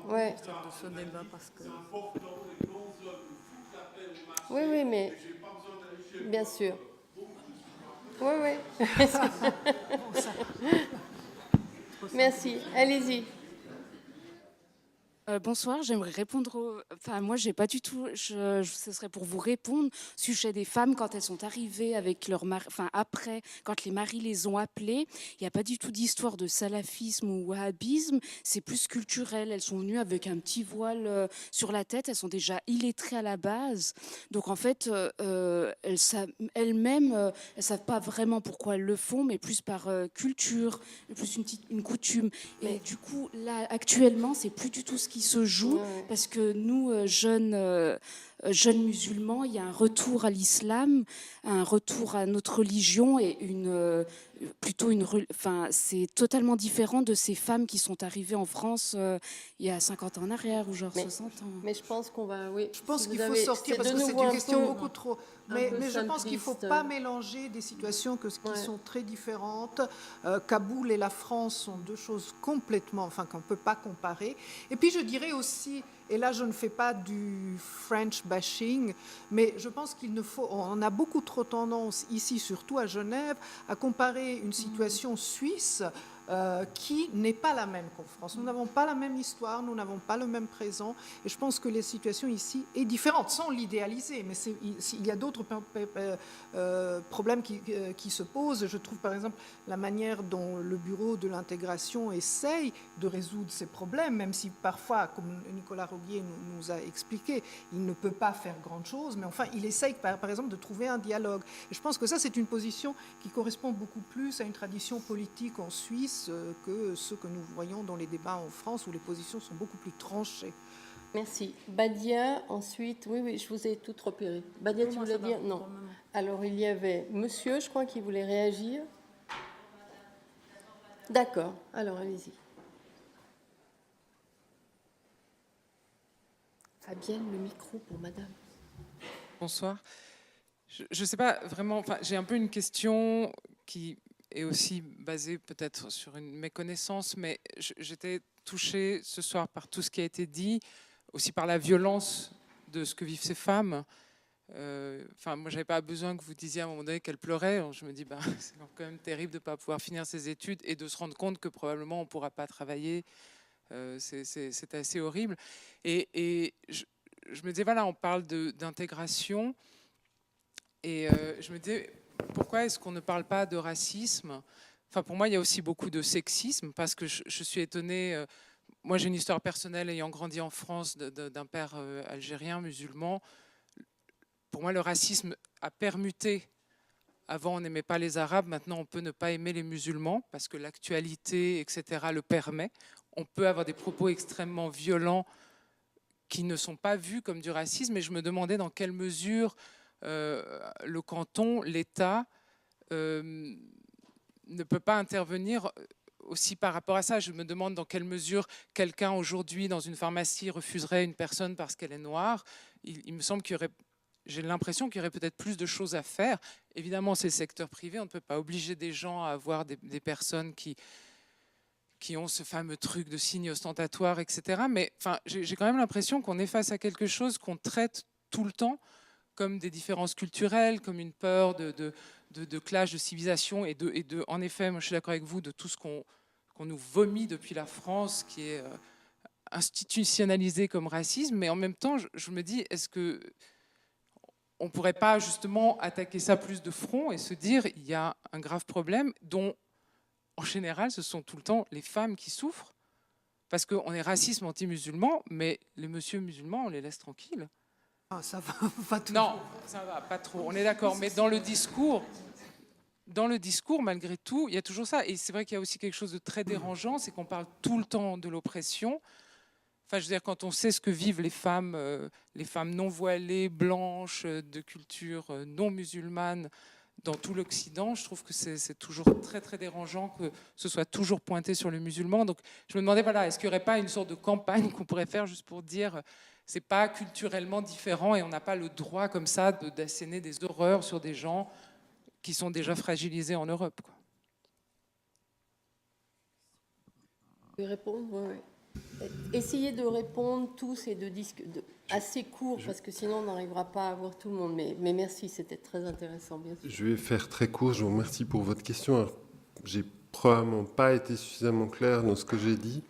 Ouais. De ce débat parce que... Oui, oui, mais bien sûr. Oui, oui. Merci. Allez-y. Bonsoir, j'aimerais répondre. Enfin, moi, j'ai pas du tout. Ce serait pour vous répondre au sujet des femmes quand elles sont arrivées avec leur mari. Enfin, après, quand les maris les ont appelées, il n'y a pas du tout d'histoire de salafisme ou wahhabisme. C'est plus culturel. Elles sont venues avec un petit voile sur la tête. Elles sont déjà illettrées à la base. Donc, en fait, elles-mêmes, elles savent pas vraiment pourquoi elles le font, mais plus par culture, plus une coutume. Et du coup, là, actuellement, c'est plus du tout ce qui qui se joue, Ouais. parce que nous, jeunes musulmans, il y a un retour à l'islam, un retour à notre religion et enfin, c'est totalement différent de ces femmes qui sont arrivées en France il y a 50 ans en arrière ou genre 60 ans. Mais je pense qu'on va, oui. Je pense si qu'il vous faut avez- sortir parce de que c'est nouveau une un question peu- beaucoup trop. un Mais peu je pense qu'il ne faut simpliste. pas mélanger des situations qui Ouais. sont très différentes. Kaboul et la France sont deux choses complètement, enfin qu'on ne peut pas comparer. Et puis je dirais aussi, et là je ne fais pas du French bashing, mais je pense qu'il ne faut, on a beaucoup trop tendance ici, surtout à Genève, à comparer une situation suisse qui n'est pas la même qu'en France. Nous n'avons pas la même histoire, nous n'avons pas le même présent, et je pense que la situation ici est différente, sans l'idéaliser, mais il y a d'autres problèmes qui se posent. Je trouve par exemple la manière dont le bureau de l'intégration essaye de résoudre ces problèmes, même si parfois, comme Nicolas Roguier nous a expliqué, il ne peut pas faire grand chose, mais enfin il essaye par exemple de trouver un dialogue. Et je pense que ça c'est une position qui correspond beaucoup plus à une tradition politique en Suisse que ce que nous voyons dans les débats en France, où les positions sont beaucoup plus tranchées. Merci. Badia, ensuite. Oui, je vous ai tout repéré. Badia, tu voulais dire? Non. Alors, il y avait monsieur, je crois, qui voulait réagir. D'accord. Alors, allez-y. Fabienne, le micro pour madame. Bonsoir. Je ne sais pas vraiment, enfin, j'ai un peu une question qui est aussi basée peut-être sur une méconnaissance, mais j'étais touchée ce soir par tout ce qui a été dit, aussi par la violence de ce que vivent ces femmes. Enfin, moi, j'avais pas besoin que vous disiez à un moment donné qu'elles pleuraient. Alors, je me dis, c'est quand même terrible de ne pas pouvoir finir ses études et de se rendre compte que probablement on ne pourra pas travailler. C'est assez horrible. Et je me disais, voilà, on parle d'intégration. Et je me disais, pourquoi est-ce qu'on ne parle pas de racisme? Enfin, pour moi, il y a aussi beaucoup de sexisme, parce que je suis étonnée. Moi, j'ai une histoire personnelle ayant grandi en France d'un père algérien, musulman. Pour moi, le racisme a permuté. Avant, on n'aimait pas les Arabes. Maintenant, on peut ne pas aimer les musulmans, parce que l'actualité, etc., le permet. On peut avoir des propos extrêmement violents qui ne sont pas vus comme du racisme. Et je me demandais dans quelle mesure le canton, l'État, ne peut pas intervenir aussi par rapport à ça. Je me demande dans quelle mesure quelqu'un aujourd'hui dans une pharmacie refuserait une personne parce qu'elle est noire. Il me semble qu'il y aurait, j'ai l'impression qu'il y aurait peut-être plus de choses à faire. Évidemment, c'est le secteur privé, on ne peut pas obliger des gens à avoir des personnes qui ont ce fameux truc de signe ostentatoire, etc. Mais enfin, j'ai quand même l'impression qu'on est face à quelque chose qu'on traite tout le temps comme des différences culturelles, comme une peur de clash de civilisation et en effet, moi je suis d'accord avec vous, de tout ce qu'on nous vomit depuis la France, qui est institutionnalisé comme racisme, mais en même temps, je me dis, est-ce que on ne pourrait pas justement attaquer ça plus de front et se dire, il y a un grave problème dont, en général, ce sont tout le temps les femmes qui souffrent, parce qu'on est racisme anti-musulman, mais les messieurs musulmans, on les laisse tranquilles. Ah, ça va pas tout. Non, ça va pas trop. On est d'accord, mais dans le discours, malgré tout, il y a toujours ça. Et c'est vrai qu'il y a aussi quelque chose de très dérangeant, c'est qu'on parle tout le temps de l'oppression. Enfin, je veux dire, quand on sait ce que vivent les femmes non voilées, blanches, de culture non musulmane, dans tout l'Occident, je trouve que c'est toujours très très dérangeant que ce soit toujours pointé sur les musulmans. Donc, je me demandais, voilà, est-ce qu'il n'y aurait pas une sorte de campagne qu'on pourrait faire juste pour dire c'est pas culturellement différent et on n'a pas le droit comme ça d'asséner des horreurs sur des gens qui sont déjà fragilisés en Europe, quoi. Vous pouvez répondre? Oui. Essayez de répondre tous et assez court, parce que sinon on n'arrivera pas à voir tout le monde. Mais merci, c'était très intéressant, bien sûr. Je vais faire très court. Je vous remercie pour votre question. Alors, j'ai probablement pas été suffisamment clair dans ce que j'ai dit.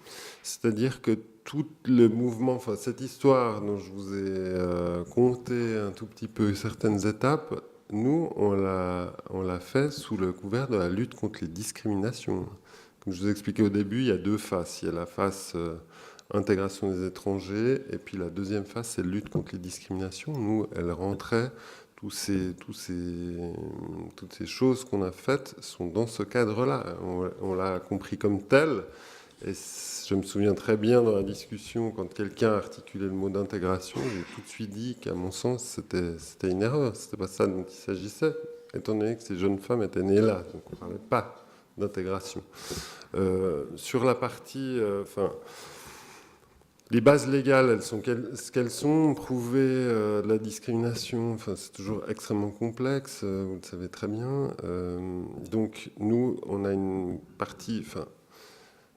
C'est-à-dire que tout le mouvement, enfin cette histoire dont je vous ai conté un tout petit peu certaines étapes, nous, on l'a fait sous le couvert de la lutte contre les discriminations. Comme je vous ai expliqué au début, il y a deux faces. Il y a la face intégration des étrangers, et puis la deuxième face, c'est lutte contre les discriminations. Nous, elle rentrait, toutes ces choses qu'on a faites sont dans ce cadre-là. On l'a compris comme tel, Et je me souviens très bien dans la discussion, quand quelqu'un articulait le mot d'intégration, j'ai tout de suite dit qu'à mon sens, c'était une erreur. C'était pas ça dont il s'agissait, étant donné que ces jeunes femmes étaient nées là. Donc on ne parlait pas d'intégration. Sur la partie... les bases légales, elles sont ce qu'elles sont. Prouver de la discrimination, c'est toujours extrêmement complexe, vous le savez très bien. Donc nous, on a une partie...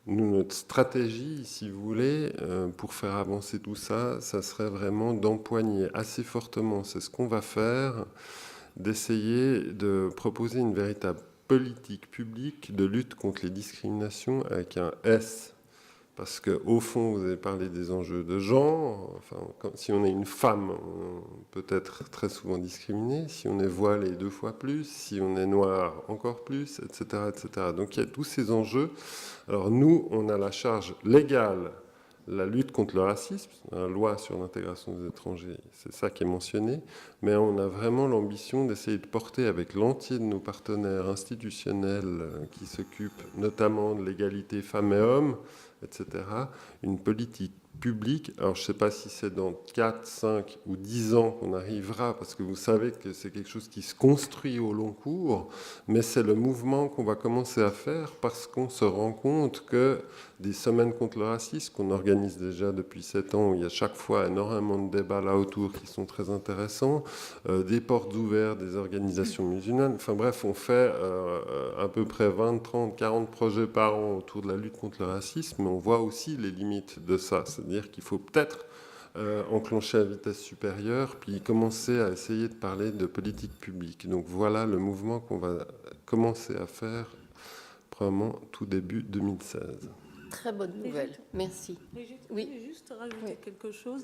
notre stratégie, si vous voulez, pour faire avancer tout ça, ça serait vraiment d'empoigner assez fortement, c'est ce qu'on va faire, d'essayer de proposer une véritable politique publique de lutte contre les discriminations avec un S. Parce qu'au fond, vous avez parlé des enjeux de genre. Si on est une femme, on peut être très souvent discriminé. Si on est voilé, 2 fois plus. Si on est noir, encore plus, etc., etc. Donc il y a tous ces enjeux. Alors nous, on a la charge légale, la lutte contre le racisme, la loi sur l'intégration des étrangers, c'est ça qui est mentionné. Mais on a vraiment l'ambition d'essayer de porter avec l'entier de nos partenaires institutionnels qui s'occupent notamment de l'égalité femmes et hommes, etc., une politique publique. Alors je ne sais pas si c'est dans 4, 5 ou 10 ans qu'on arrivera, parce que vous savez que c'est quelque chose qui se construit au long cours, mais c'est le mouvement qu'on va commencer à faire parce qu'on se rend compte que des semaines contre le racisme, qu'on organise déjà depuis 7 ans, où il y a chaque fois énormément de débats là autour qui sont très intéressants, des portes ouvertes, des organisations musulmanes, enfin bref, on fait à peu près 20, 30, 40 projets par an autour de la lutte contre le racisme, mais on voit aussi les limites de ça, c'est-à-dire qu'il faut peut-être enclencher à vitesse supérieure, puis commencer à essayer de parler de politique publique. Donc voilà le mouvement qu'on va commencer à faire probablement tout début 2016. Très bonne nouvelle, merci. Je vais juste rajouter quelque chose.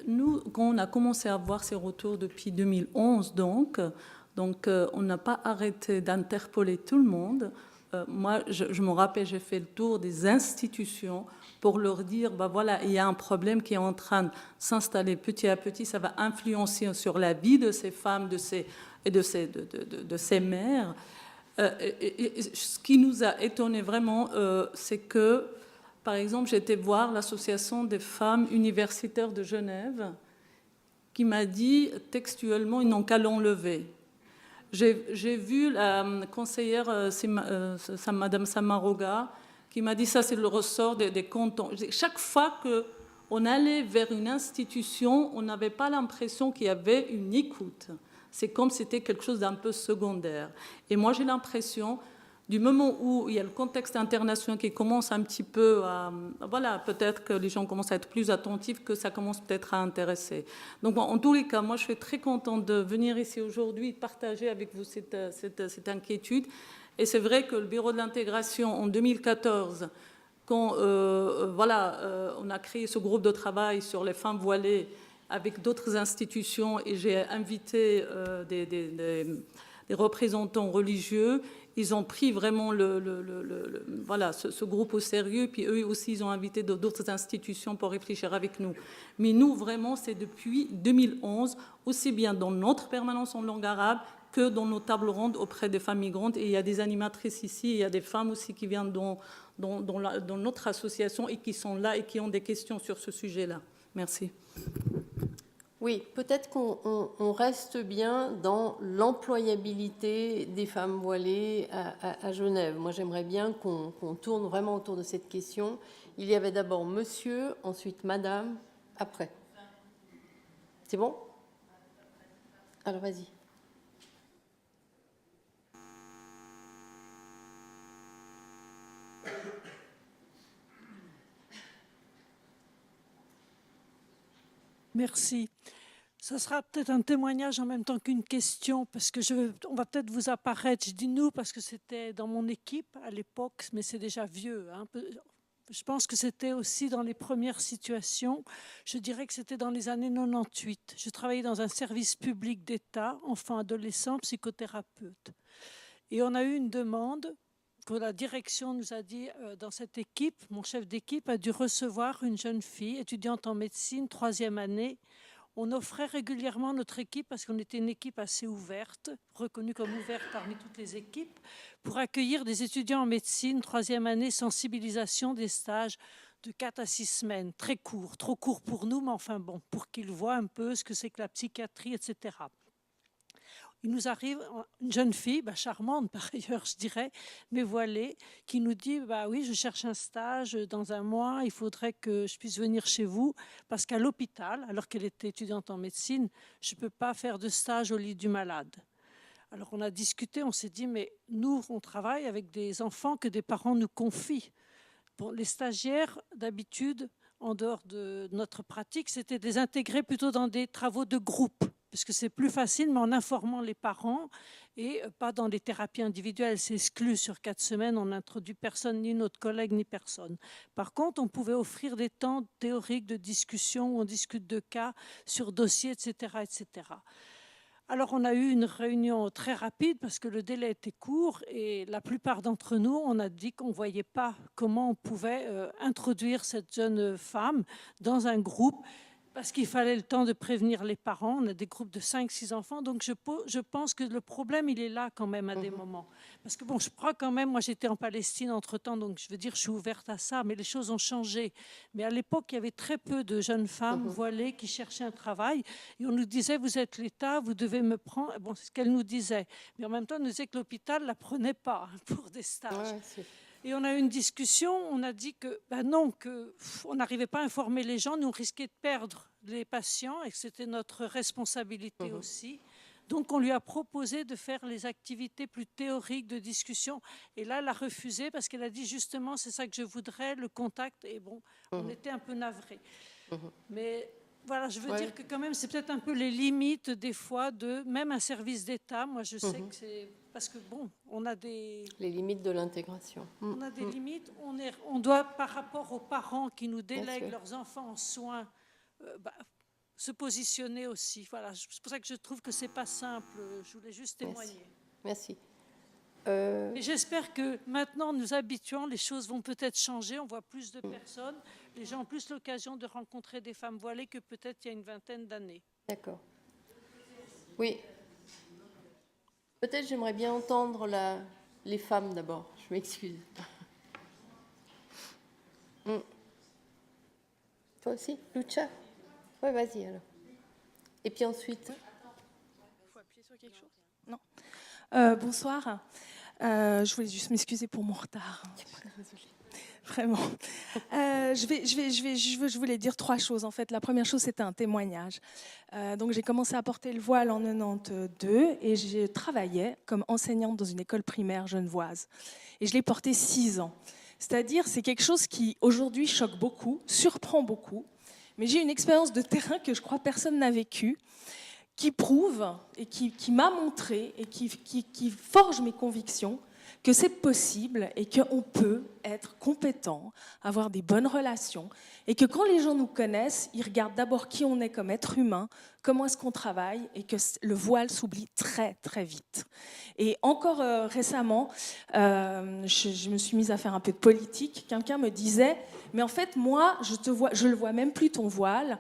Nous, quand on a commencé à voir ces retours depuis 2011, donc on n'a pas arrêté d'interpeller tout le monde. Moi, je me rappelle, j'ai fait le tour des institutions pour leur dire, voilà, il y a un problème qui est en train de s'installer petit à petit, ça va influencer sur la vie de ces femmes et de ces mères. Et ce qui nous a étonné vraiment, c'est que, par exemple, j'étais voir l'association des femmes universitaires de Genève qui m'a dit textuellement, ils n'ont qu'à l'enlever. J'ai vu la conseillère, Madame Samaroga, qui m'a dit ça, c'est le ressort des cantons. Chaque fois qu'on allait vers une institution, on n'avait pas l'impression qu'il y avait une écoute. C'est comme si c'était quelque chose d'un peu secondaire. Et moi, j'ai l'impression, du moment où il y a le contexte international qui commence un petit peu à... Voilà, peut-être que les gens commencent à être plus attentifs, que ça commence peut-être à intéresser. Donc, en tous les cas, moi, je suis très contente de venir ici aujourd'hui, de partager avec vous cette inquiétude. Et c'est vrai que le Bureau de l'intégration, en 2014, quand on a créé ce groupe de travail sur les femmes voilées avec d'autres institutions, et j'ai invité des représentants religieux, ils ont pris vraiment ce groupe au sérieux, puis eux aussi, ils ont invité d'autres institutions pour réfléchir avec nous. Mais nous, vraiment, c'est depuis 2011, aussi bien dans notre permanence en langue arabe que dans nos tables rondes auprès des femmes migrantes. Et il y a des animatrices ici, il y a des femmes aussi qui viennent dans notre association et qui sont là et qui ont des questions sur ce sujet-là. Merci. Oui, peut-être qu'on reste bien dans l'employabilité des femmes voilées à Genève. Moi, j'aimerais bien qu'on tourne vraiment autour de cette question. Il y avait d'abord monsieur, ensuite madame, après. C'est bon? Alors, vas-y. Merci. Ça sera peut-être un témoignage en même temps qu'une question, parce que on va peut-être vous apparaître. Je dis nous parce que c'était dans mon équipe à l'époque, mais c'est déjà vieux. Hein. Je pense que c'était aussi dans les premières situations. Je dirais que c'était dans les années 98. Je travaillais dans un service public d'État, enfant, adolescent, psychothérapeute. Et on a eu une demande que la direction nous a dit, dans cette équipe, mon chef d'équipe a dû recevoir une jeune fille, étudiante en médecine, 3e année. on offrait régulièrement notre équipe, parce qu'on était une équipe assez ouverte, reconnue comme ouverte parmi toutes les équipes, pour accueillir des étudiants en médecine, 3e année, sensibilisation, des stages de 4 à 6 semaines, très courts, trop courts pour nous, mais enfin bon, pour qu'ils voient un peu ce que c'est que la psychiatrie, etc. Il nous arrive une jeune fille, charmante par ailleurs, je dirais, mais voilée, qui nous dit oui, je cherche un stage dans un mois, il faudrait que je puisse venir chez vous, parce qu'à l'hôpital, alors qu'elle était étudiante en médecine, je ne peux pas faire de stage au lit du malade. Alors on a discuté, on s'est dit, mais nous, on travaille avec des enfants que des parents nous confient. Bon, les stagiaires, d'habitude, en dehors de notre pratique, c'était de les intégrer plutôt dans des travaux de groupe, puisque c'est plus facile, mais en informant les parents et pas dans des thérapies individuelles. C'est exclu sur 4 semaines, on n'introduit personne, ni notre collègue, ni personne. Par contre, on pouvait offrir des temps théoriques de discussion où on discute de cas sur dossier, etc., etc. Alors, on a eu une réunion très rapide parce que le délai était court et la plupart d'entre nous, on a dit qu'on ne voyait pas comment on pouvait introduire cette jeune femme dans un groupe parce qu'il fallait le temps de prévenir les parents. On a des groupes de 5-6 enfants, donc je pense que le problème, il est là quand même à des moments. Parce que bon, je crois quand même, moi j'étais en Palestine entre-temps, donc je veux dire, je suis ouverte à ça, mais les choses ont changé. Mais à l'époque, il y avait très peu de jeunes femmes voilées qui cherchaient un travail, et on nous disait, vous êtes l'État, vous devez me prendre. Bon, c'est ce qu'elle nous disait. Mais en même temps, on nous disait que l'hôpital ne la prenait pas pour des stages. Ouais, et on a eu une discussion, on a dit que non, qu'on n'arrivait pas à informer les gens, nous on risquait de perdre les patients et que c'était notre responsabilité aussi. Donc on lui a proposé de faire les activités plus théoriques de discussion. Et là, elle a refusé parce qu'elle a dit justement, c'est ça que je voudrais, le contact. Et bon, on était un peu navrés. Mais voilà, je veux dire que quand même, c'est peut-être un peu les limites des fois de même un service d'État. Moi, je sais que c'est... Parce que bon, on a des... Les limites de l'intégration. On a des limites. On doit, par rapport aux parents qui nous délèguent leurs enfants en soins, se positionner aussi. Voilà, c'est pour ça que je trouve que c'est pas simple. Je voulais juste témoigner. Merci. Et j'espère que maintenant, nous habituant, les choses vont peut-être changer. On voit plus de personnes. Les gens ont plus l'occasion de rencontrer des femmes voilées que peut-être il y a une 20aine d'années. D'accord. Oui. Peut-être j'aimerais bien entendre les femmes d'abord. Je m'excuse. Toi aussi, Lucia? Oui, vas-y alors. Et puis ensuite... Il faut appuyer sur quelque chose? Non. Bonsoir. Je voulais juste m'excuser pour mon retard. Vraiment. Je voulais dire 3 choses en fait. La première chose, c'était un témoignage. Donc j'ai commencé à porter le voile en 92 et j'ai travaillé comme enseignante dans une école primaire genevoise. Et je l'ai porté 6 ans. C'est-à-dire, c'est quelque chose qui aujourd'hui choque beaucoup, surprend beaucoup. Mais j'ai une expérience de terrain que je crois personne n'a vécue, qui prouve et qui m'a montré et qui forge mes convictions que c'est possible et qu'on peut être compétent, avoir des bonnes relations et que quand les gens nous connaissent, ils regardent d'abord qui on est comme être humain, comment est-ce qu'on travaille et que le voile s'oublie très très vite. Et encore récemment, je me suis mise à faire un peu de politique. Quelqu'un me disait, mais en fait moi je le vois même plus ton voile,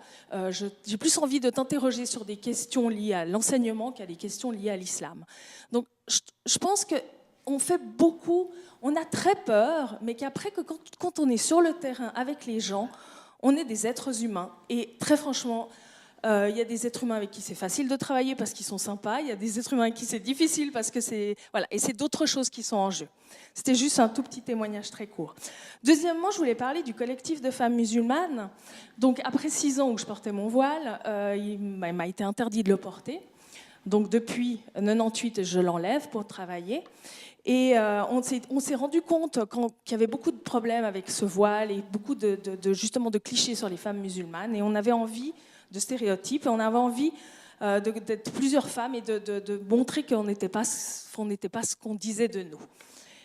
j'ai plus envie de t'interroger sur des questions liées à l'enseignement qu'à des questions liées à l'islam. Donc je pense que on fait beaucoup, on a très peur, mais qu'après, quand on est sur le terrain avec les gens, on est des êtres humains. Et très franchement, il y a des êtres humains avec qui c'est facile de travailler parce qu'ils sont sympas, il y a des êtres humains avec qui c'est difficile parce que c'est... Voilà, et c'est d'autres choses qui sont en jeu. C'était juste un tout petit témoignage très court. Deuxièmement, je voulais parler du collectif de femmes musulmanes. Donc après 6 ans où je portais mon voile, il m'a été interdit de le porter. Donc depuis 98, je l'enlève pour travailler. Et on s'est rendu compte qu'il y avait beaucoup de problèmes avec ce voile et beaucoup justement de clichés sur les femmes musulmanes. Et on avait envie de stéréotypes, et on avait envie d'être plusieurs femmes et de montrer qu'on n'était pas ce qu'on disait de nous.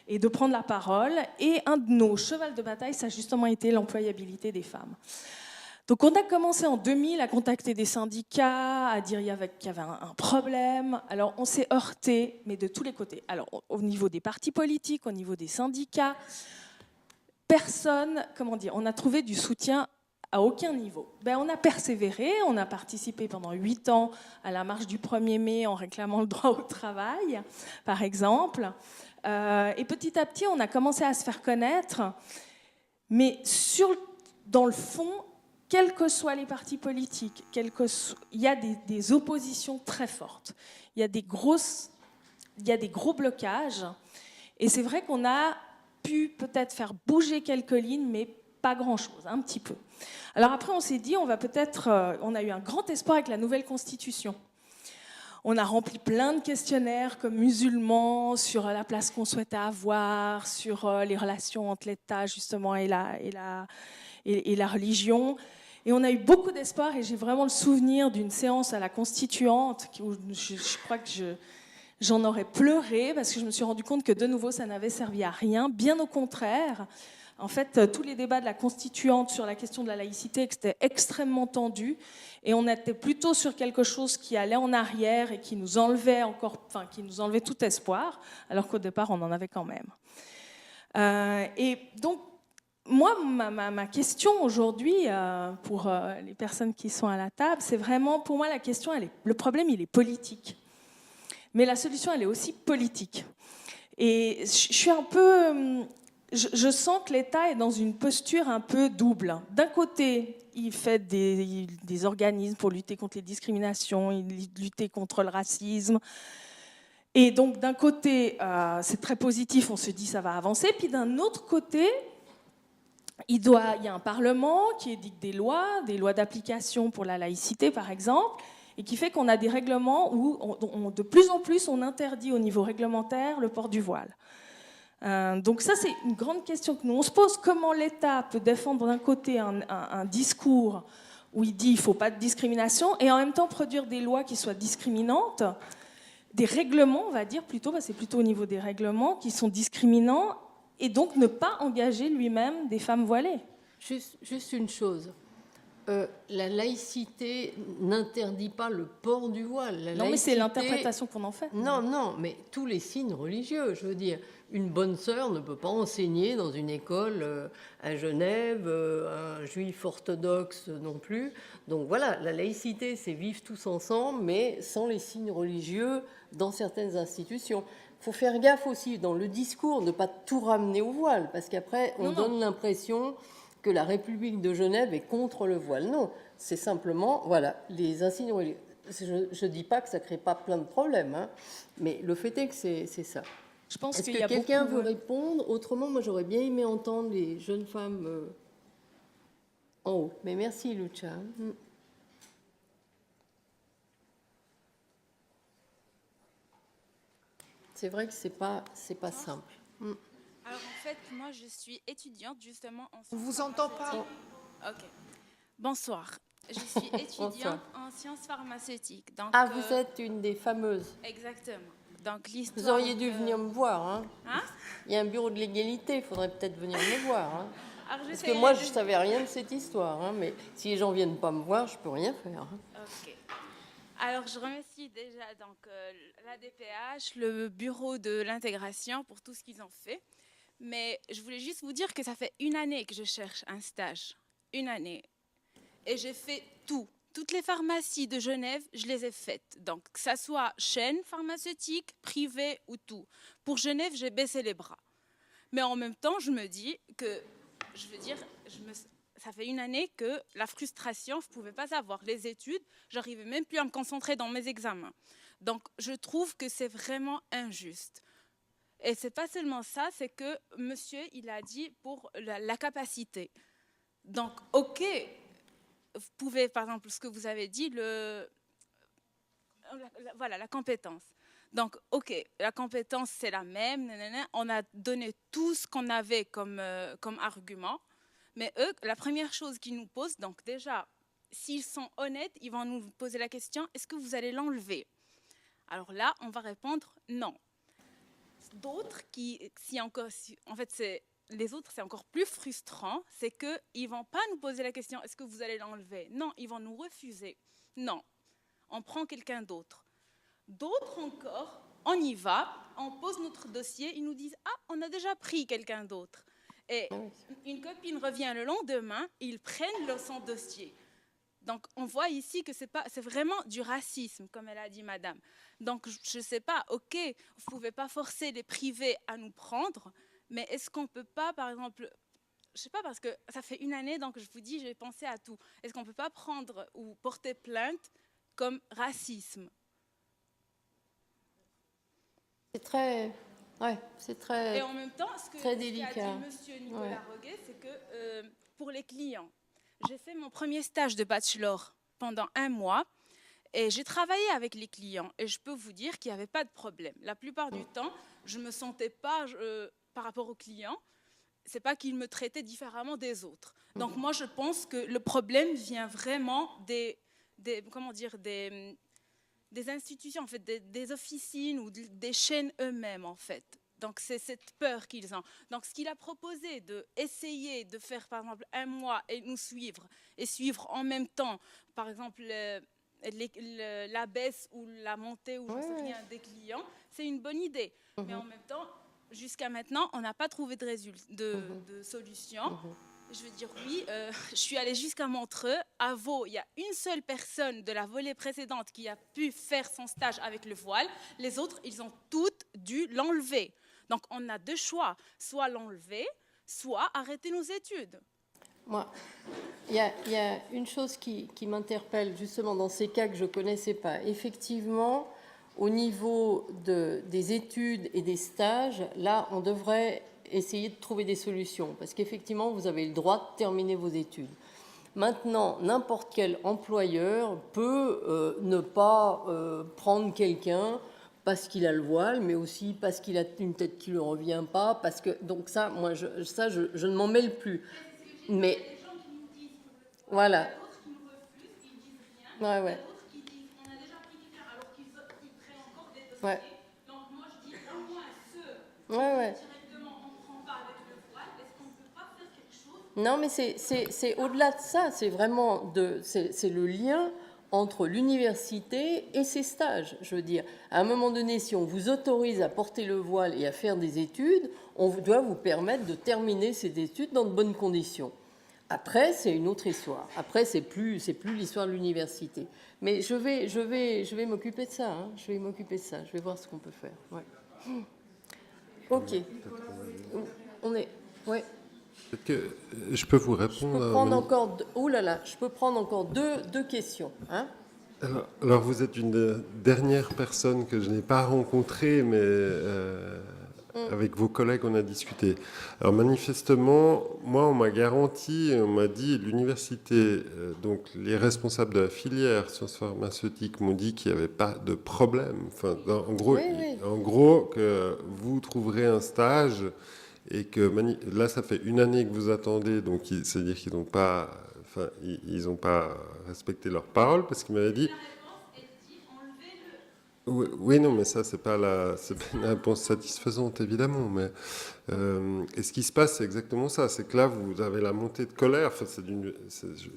Et de prendre la parole. Et un de nos chevals de bataille, ça a justement été l'employabilité des femmes. Donc on a commencé en 2000 à contacter des syndicats, à dire qu'il y avait un problème. Alors on s'est heurté, mais de tous les côtés. Alors au niveau des partis politiques, au niveau des syndicats, personne, on a trouvé du soutien À aucun niveau. On a persévéré, on a participé pendant 8 ans à la marche du 1er mai en réclamant le droit au travail, par exemple. Et petit à petit, on a commencé à se faire connaître. Mais dans le fond, quels que soient les partis politiques, il y a des oppositions très fortes. Il y a des gros blocages. Et c'est vrai qu'on a pu peut-être faire bouger quelques lignes, mais pas grand-chose, un petit peu. Alors après, on s'est dit, on a eu un grand espoir avec la nouvelle constitution. On a rempli plein de questionnaires comme musulmans sur la place qu'on souhaitait avoir, sur les relations entre l'État justement et la religion. Et on a eu beaucoup d'espoir et j'ai vraiment le souvenir d'une séance à la Constituante où je crois que j'en aurais pleuré parce que je me suis rendu compte que de nouveau ça n'avait servi à rien, bien au contraire. En fait, tous les débats de la Constituante sur la question de la laïcité étaient extrêmement tendus et on était plutôt sur quelque chose qui allait en arrière et qui nous enlevait tout espoir, alors qu'au départ, on en avait quand même. Et donc, moi, ma question aujourd'hui, pour les personnes qui sont à la table, c'est vraiment, pour moi, la question, le problème, il est politique. Mais la solution, elle est aussi politique. Et je suis un peu... Je sens que l'État est dans une posture un peu double. D'un côté, il fait des organismes pour lutter contre les discriminations, lutter contre le racisme. Et donc, d'un côté, c'est très positif, on se dit ça va avancer. Puis d'un autre côté, il y a un Parlement qui édicte des lois d'application pour la laïcité, par exemple, et qui fait qu'on a des règlements où, de plus en plus, on interdit au niveau réglementaire le port du voile. Donc ça, c'est une grande question que nous on se pose. Comment l'État peut défendre d'un côté un discours où il dit qu'il ne faut pas de discrimination et en même temps produire des lois qui soient discriminantes, des règlements, on va dire plutôt, c'est plutôt au niveau des règlements qui sont discriminants et donc ne pas engager lui-même des femmes voilées. Juste une chose. La laïcité n'interdit pas le port du voile. Mais c'est l'interprétation qu'on en fait. Non, mais tous les signes religieux, je veux dire. Une bonne sœur ne peut pas enseigner dans une école à Genève, un juif orthodoxe non plus. Donc voilà, la laïcité, c'est vivre tous ensemble, mais sans les signes religieux dans certaines institutions. Il faut faire gaffe aussi dans le discours, ne pas tout ramener au voile, parce qu'après, on donne l'impression que la République de Genève est contre le voile. Non, c'est simplement, voilà, les insignes religieux. Je ne dis pas que ça ne crée pas plein de problèmes, hein, mais le fait est que c'est ça. Je pense Est-ce que quelqu'un veut répondre? Autrement, moi, j'aurais bien aimé entendre les jeunes femmes en haut. Mais merci, Lucia. C'est vrai que c'est pas simple. Alors, en fait, moi, je suis étudiante, justement, en sciences. On vous entend pas. Ok. Bonsoir. Je suis étudiante en sciences pharmaceutiques. Donc, vous êtes une des fameuses. Exactement. Donc, vous auriez dû venir me voir. Hein. Il y a un bureau de l'égalité, il faudrait peut-être venir me voir. Hein. Alors, parce que moi, je ne savais rien de cette histoire. Hein, mais si les gens ne viennent pas me voir, je ne peux rien faire. Hein. Ok. Alors, je remercie déjà l'ADPH, le bureau de l'intégration pour tout ce qu'ils ont fait. Mais je voulais juste vous dire que ça fait 1 année que je cherche un stage. 1 année. Et j'ai fait tout. Toutes les pharmacies de Genève, je les ai faites. Donc, que ça soit chaîne pharmaceutique, privée ou tout. Pour Genève, j'ai baissé les bras. Mais en même temps, je me dis que, ça fait 1 année que la frustration, je ne pouvais pas savoir. Les études, j'arrivais même plus à me concentrer dans mes examens. Donc, je trouve que c'est vraiment injuste. Et c'est pas seulement ça, c'est que monsieur, il a dit pour la capacité. Donc, ok, vous pouvez, par exemple, ce que vous avez dit, la compétence. Donc, ok, la compétence, c'est la même, nanana. On a donné tout ce qu'on avait comme argument, mais eux, la première chose qu'ils nous posent, donc déjà, s'ils sont honnêtes, ils vont nous poser la question, est-ce que vous allez l'enlever? Alors là, on va répondre non. D'autres les autres, c'est encore plus frustrant, c'est qu'ils ne vont pas nous poser la question, est-ce que vous allez l'enlever? Non, ils vont nous refuser. Non, on prend quelqu'un d'autre. D'autres encore, on y va, on pose notre dossier, ils nous disent, on a déjà pris quelqu'un d'autre. Et une copine revient le lendemain, ils prennent son dossier. Donc, on voit ici que c'est vraiment du racisme, comme elle a dit madame. Donc, je ne sais pas, ok, vous ne pouvez pas forcer les privés à nous prendre, mais est-ce qu'on ne peut pas, par exemple, je ne sais pas, parce que ça fait une année, donc je vous dis, j'ai pensé à tout. Est-ce qu'on ne peut pas prendre ou porter plainte comme racisme? C'est très... Ouais, c'est très, et en même temps, ce très qu'a délicat. dit monsieur Nicolas Roguet, c'est que pour les clients, j'ai fait mon premier stage de bachelor pendant 1 mois et j'ai travaillé avec les clients et je peux vous dire qu'il n'y avait pas de problème. La plupart du temps, je ne me sentais pas, par rapport aux clients, c'est pas qu'ils me traitaient différemment des autres. Donc moi, je pense que le problème vient vraiment des institutions, en fait, des officines ou des chaînes eux-mêmes, en fait. Donc, c'est cette peur qu'ils ont. Donc, ce qu'il a proposé d'essayer de faire, par exemple, 1 mois et nous suivre, et suivre en même temps, par exemple, la baisse ou la montée, ou je ne sais rien, des clients, c'est une bonne idée. Mais en même temps, jusqu'à maintenant, on n'a pas trouvé de solution. Je veux dire, oui, je suis allée jusqu'à Montreux. À Vaud, il y a une seule personne de la volée précédente qui a pu faire son stage avec le voile. Les autres, ils ont toutes dû l'enlever. Donc, on a 2 choix. Soit l'enlever, soit arrêter nos études. Moi, il y a une chose qui m'interpelle justement dans ces cas que je ne connaissais pas. Effectivement, au niveau des études et des stages, là, on devrait essayer de trouver des solutions, parce qu'effectivement, vous avez le droit de terminer vos études. Maintenant, n'importe quel employeur peut ne pas prendre quelqu'un parce qu'il a le voile, mais aussi parce qu'il a une tête qui ne lui revient pas, parce que... Donc ça, moi, je ne m'en mêle plus. Mais... Voilà. Ouais, ouais. Ouais. Donc moi, je dis au moins ceux ouais. directement on ne prend pas avec le voile, est-ce qu'on ne peut pas faire quelque chose? Non, mais c'est au-delà de ça, c'est vraiment c'est le lien entre l'université et ses stages. Je veux dire, à un moment donné, si on vous autorise à porter le voile et à faire des études, on doit vous permettre de terminer ces études dans de bonnes conditions. Après, c'est une autre histoire. Après, c'est plus l'histoire de l'université. Mais je vais m'occuper de ça. Hein. Je vais m'occuper de ça. Je vais voir ce qu'on peut faire. Ouais. Ok. On est. Ouais. Peut-être que je peux vous répondre. Je peux prendre encore. Oh là là. Je peux prendre encore deux questions. Hein. Alors, vous êtes une des dernières personnes que je n'ai pas rencontrées, mais avec vos collègues, on a discuté. Alors, manifestement, moi, on m'a garanti, on m'a dit, l'université, donc les responsables de la filière sciences pharmaceutiques m'ont dit qu'il n'y avait pas de problème. Enfin, en gros, que vous trouverez un stage et que là, ça fait 1 année que vous attendez, donc c'est-à-dire qu'ils n'ont pas... Enfin, ils n'ont pas respecté leur parole parce qu'ils m'avaient dit. Oui, non, mais ça, c'est pas une réponse satisfaisante, évidemment. Mais et ce qui se passe, c'est exactement ça. C'est que là, vous avez la montée de colère. Enfin,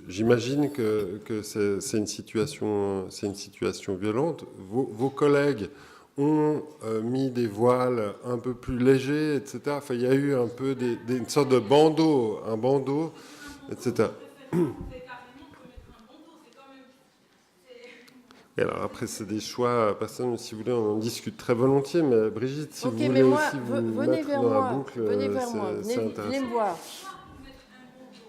j'imagine que c'est une situation violente. Vos collègues ont mis des voiles un peu plus légers, etc. Enfin, il y a eu un peu une sorte de bandeau, etc. Et alors après, c'est des choix personnels. Si vous voulez, on en discute très volontiers. Mais Brigitte, si vous voulez aussi vous mettre dans la boucle, venez vers moi. c'est intéressant. Venez me voir.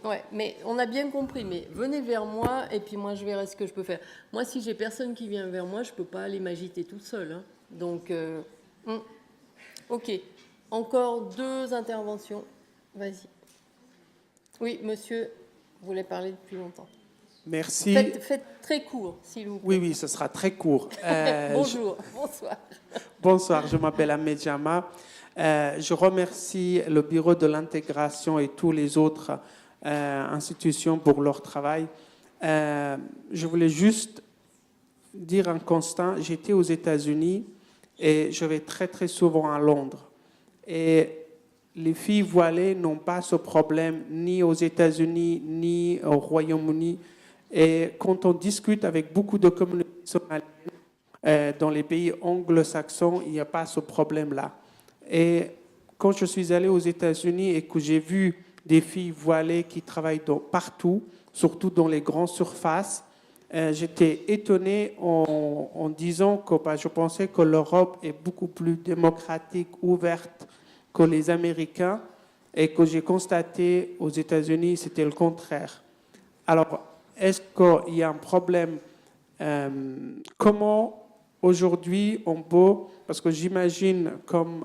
Ouais, mais on a bien compris. Mais venez vers moi et puis moi, je verrai ce que je peux faire. Moi, si j'ai personne qui vient vers moi, je peux pas aller m'agiter toute seule. Hein. Donc, ok. Encore 2 interventions. Vas-y. Oui, monsieur, vous voulez parler depuis longtemps. Merci. Faites très court, s'il vous plaît. Oui, ce sera très court. Bonjour, bonsoir. Bonsoir, je m'appelle Ahmed Jama. Je remercie le Bureau de l'intégration et toutes les autres institutions pour leur travail. Je voulais juste dire un constat. J'étais aux États-Unis et je vais très, très souvent à Londres. Et les filles voilées n'ont pas ce problème ni aux États-Unis ni au Royaume-Uni. Et quand on discute avec beaucoup de communautés somaliennes dans les pays anglo-saxons, il n'y a pas ce problème-là. Et quand je suis allé aux États-Unis et que j'ai vu des filles voilées qui travaillent partout, surtout dans les grandes surfaces, j'étais étonné en disant que je pensais que l'Europe est beaucoup plus démocratique, ouverte que les Américains, et que j'ai constaté aux États-Unis, c'était le contraire. Alors, est-ce qu'il y a un problème? Comment aujourd'hui on peut, parce que j'imagine, comme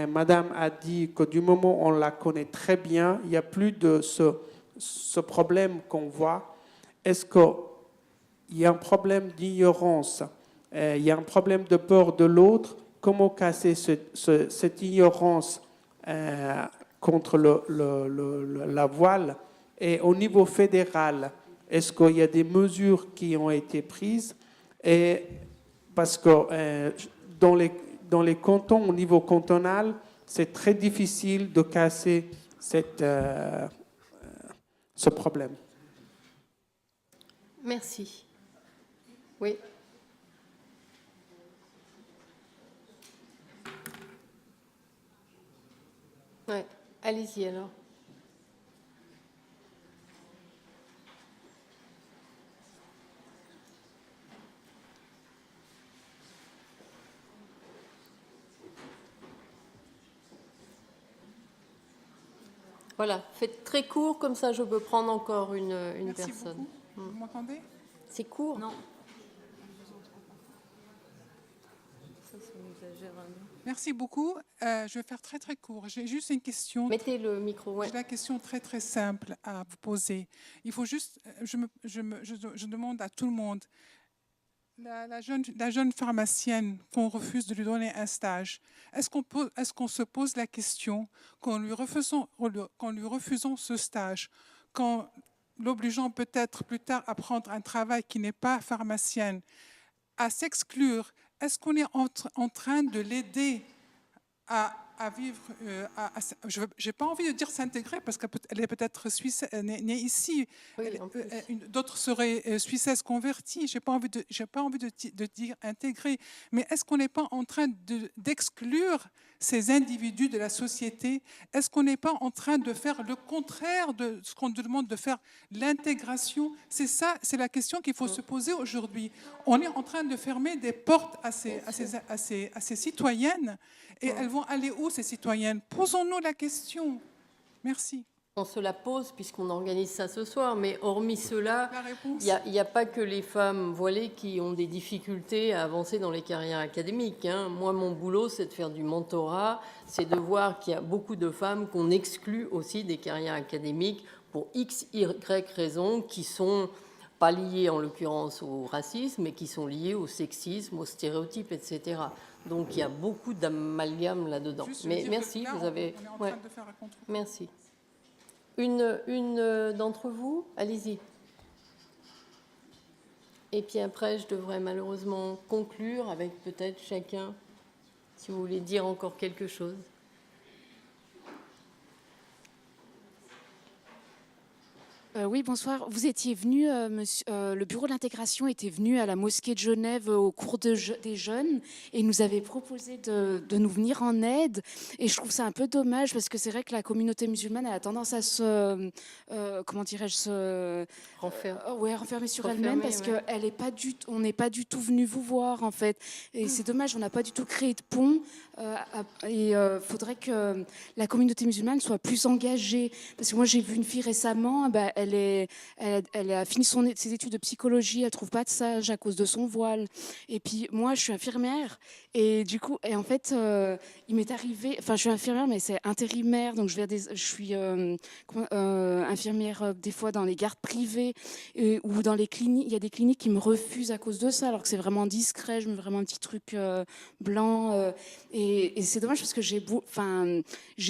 Madame a dit, que du moment où on la connaît très bien, il n'y a plus de ce problème qu'on voit. Est-ce qu'il y a un problème d'ignorance? Il y a un problème de peur de l'autre? Comment casser cette ignorance contre la voile? Et au niveau fédéral, est-ce qu'il y a des mesures qui ont été prises? Et parce que dans les cantons, au niveau cantonal, c'est très difficile de casser ce problème. Merci. Oui. Ouais. Allez-y alors. Voilà, faites très court, comme ça je peux prendre encore une Merci personne. Beaucoup. Vous m'entendez? C'est court? Non. Merci beaucoup. Je vais faire très très court. J'ai juste une question. Mettez le micro. Ouais. J'ai la question très très simple à vous poser. Il faut juste, je demande à tout le monde, la jeune pharmacienne qu'on refuse de lui donner un stage, est-ce qu'on se pose la question qu'en lui refusant ce stage, qu'en l'obligeant peut-être plus tard à prendre un travail qui n'est pas pharmacienne, à s'exclure, est-ce qu'on est en train de l'aider à vivre, je n'ai pas envie de dire s'intégrer parce qu'elle est peut-être suisse, née ici. Oui, d'autres seraient suissesses converties. Je n'ai pas envie de dire intégrer. Mais est-ce qu'on n'est pas en train d'exclure ces individus de la société? Est-ce qu'on n'est pas en train de faire le contraire de ce qu'on nous demande de faire, l'intégration? C'est ça, c'est la question qu'il faut se poser aujourd'hui. On est en train de fermer des portes à ces citoyennes. Et elles vont aller où, ces citoyennes? Posons-nous la question. Merci. On se la pose puisqu'on organise ça ce soir, mais hormis cela, il n'y a pas que les femmes voilées qui ont des difficultés à avancer dans les carrières académiques. Hein. Moi, mon boulot, c'est de faire du mentorat, c'est de voir qu'il y a beaucoup de femmes qu'on exclut aussi des carrières académiques pour X, Y raisons qui sont pas liées en l'occurrence au racisme, mais qui sont liées au sexisme, aux stéréotypes, etc. Donc il y a beaucoup d'amalgame là-dedans. Mais merci, vous avez... Ouais. Merci. Une d'entre vous, allez-y. Et puis après, je devrais malheureusement conclure avec peut-être chacun, si vous voulez dire encore quelque chose. Oui, bonsoir. Vous étiez venu, le bureau de l'intégration était venu à la mosquée de Genève au cours des jeunes et nous avait proposé de nous venir en aide. Et je trouve ça un peu dommage parce que c'est vrai que la communauté musulmane a tendance à se, comment dirais-je, renfermer sur elle-même parce qu'on n'est pas du tout venu vous voir en fait. Et c'est dommage, on n'a pas du tout créé de pont. Et faudrait que la communauté musulmane soit plus engagée. Parce que moi, j'ai vu une fille récemment, elle a fini ses études de psychologie, elle trouve pas de stage à cause de son voile. Et puis moi, je suis infirmière et du coup, en fait, il m'est arrivé, enfin, je suis infirmière, mais c'est intérimaire, donc je suis infirmière des fois dans les gardes privées ou dans les cliniques. Il y a des cliniques qui me refusent à cause de ça, alors que c'est vraiment discret. Je mets vraiment un petit truc blanc et c'est dommage parce que j'ai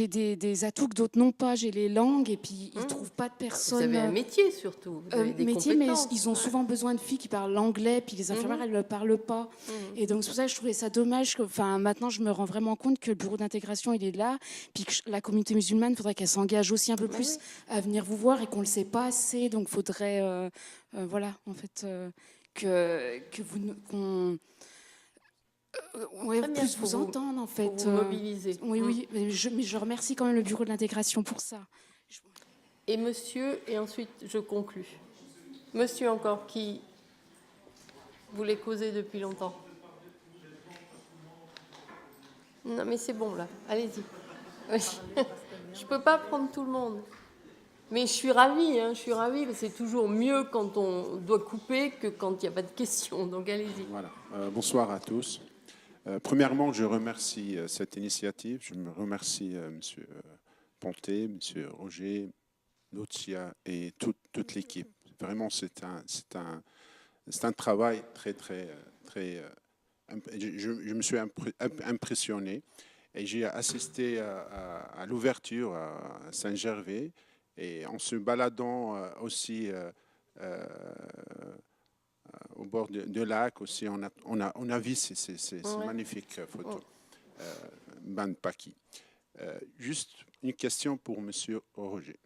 des atouts que d'autres n'ont pas. J'ai les langues et puis ils trouvent pas de personnes. Vous avez un métier surtout. Vous avez des métier, mais compétences. ils ont souvent besoin de filles qui parlent l'anglais, puis les infirmières elles ne le parlent pas. Et donc c'est pour ça que je trouvais ça dommage. Maintenant je me rends vraiment compte que le bureau d'intégration il est là, puis que la communauté musulmane, il faudrait qu'elle s'engage aussi un peu plus à venir vous voir et qu'on le sait pas assez. Donc il faudrait, voilà, en fait, Ouais, Très bien, plus faut vous entendre en fait. faut vous mobiliser. Oui, oui, mais je remercie quand même le bureau de l'intégration pour ça. Et monsieur, et ensuite je conclus. Monsieur encore qui voulait causer depuis longtemps. Non mais c'est bon là, allez-y. Oui. Je ne peux pas prendre tout le monde. Mais je suis ravie, parce que c'est toujours mieux quand on doit couper que quand il n'y a pas de questions. Donc allez-y. Voilà. Bonsoir à tous. Premièrement, je remercie cette initiative. Je me remercie M. Ponté, M. Roger, Lucia et toute l'équipe. Vraiment, c'est un travail très. Je me suis impressionné et j'ai assisté à l'ouverture à Saint-Gervais et en se baladant aussi au bord de lac aussi, on a vu ces magnifiques photos. Ban Paki. Juste une question pour Monsieur Roger.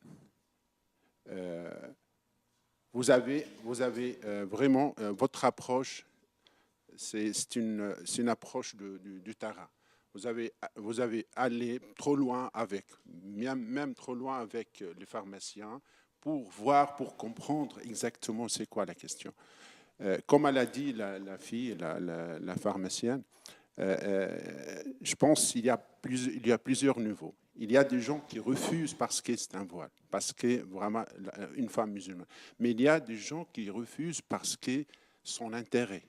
Vous avez vraiment votre approche, c'est une approche du Tara. Vous avez allé trop loin même trop loin avec les pharmaciens pour voir, pour comprendre exactement c'est quoi la question. Comme elle a dit la fille, la pharmacienne, je pense qu'il y a plusieurs niveaux. Il y a des gens qui refusent parce que c'est un voile, parce que vraiment une femme musulmane. Mais il y a des gens qui refusent parce que son intérêt,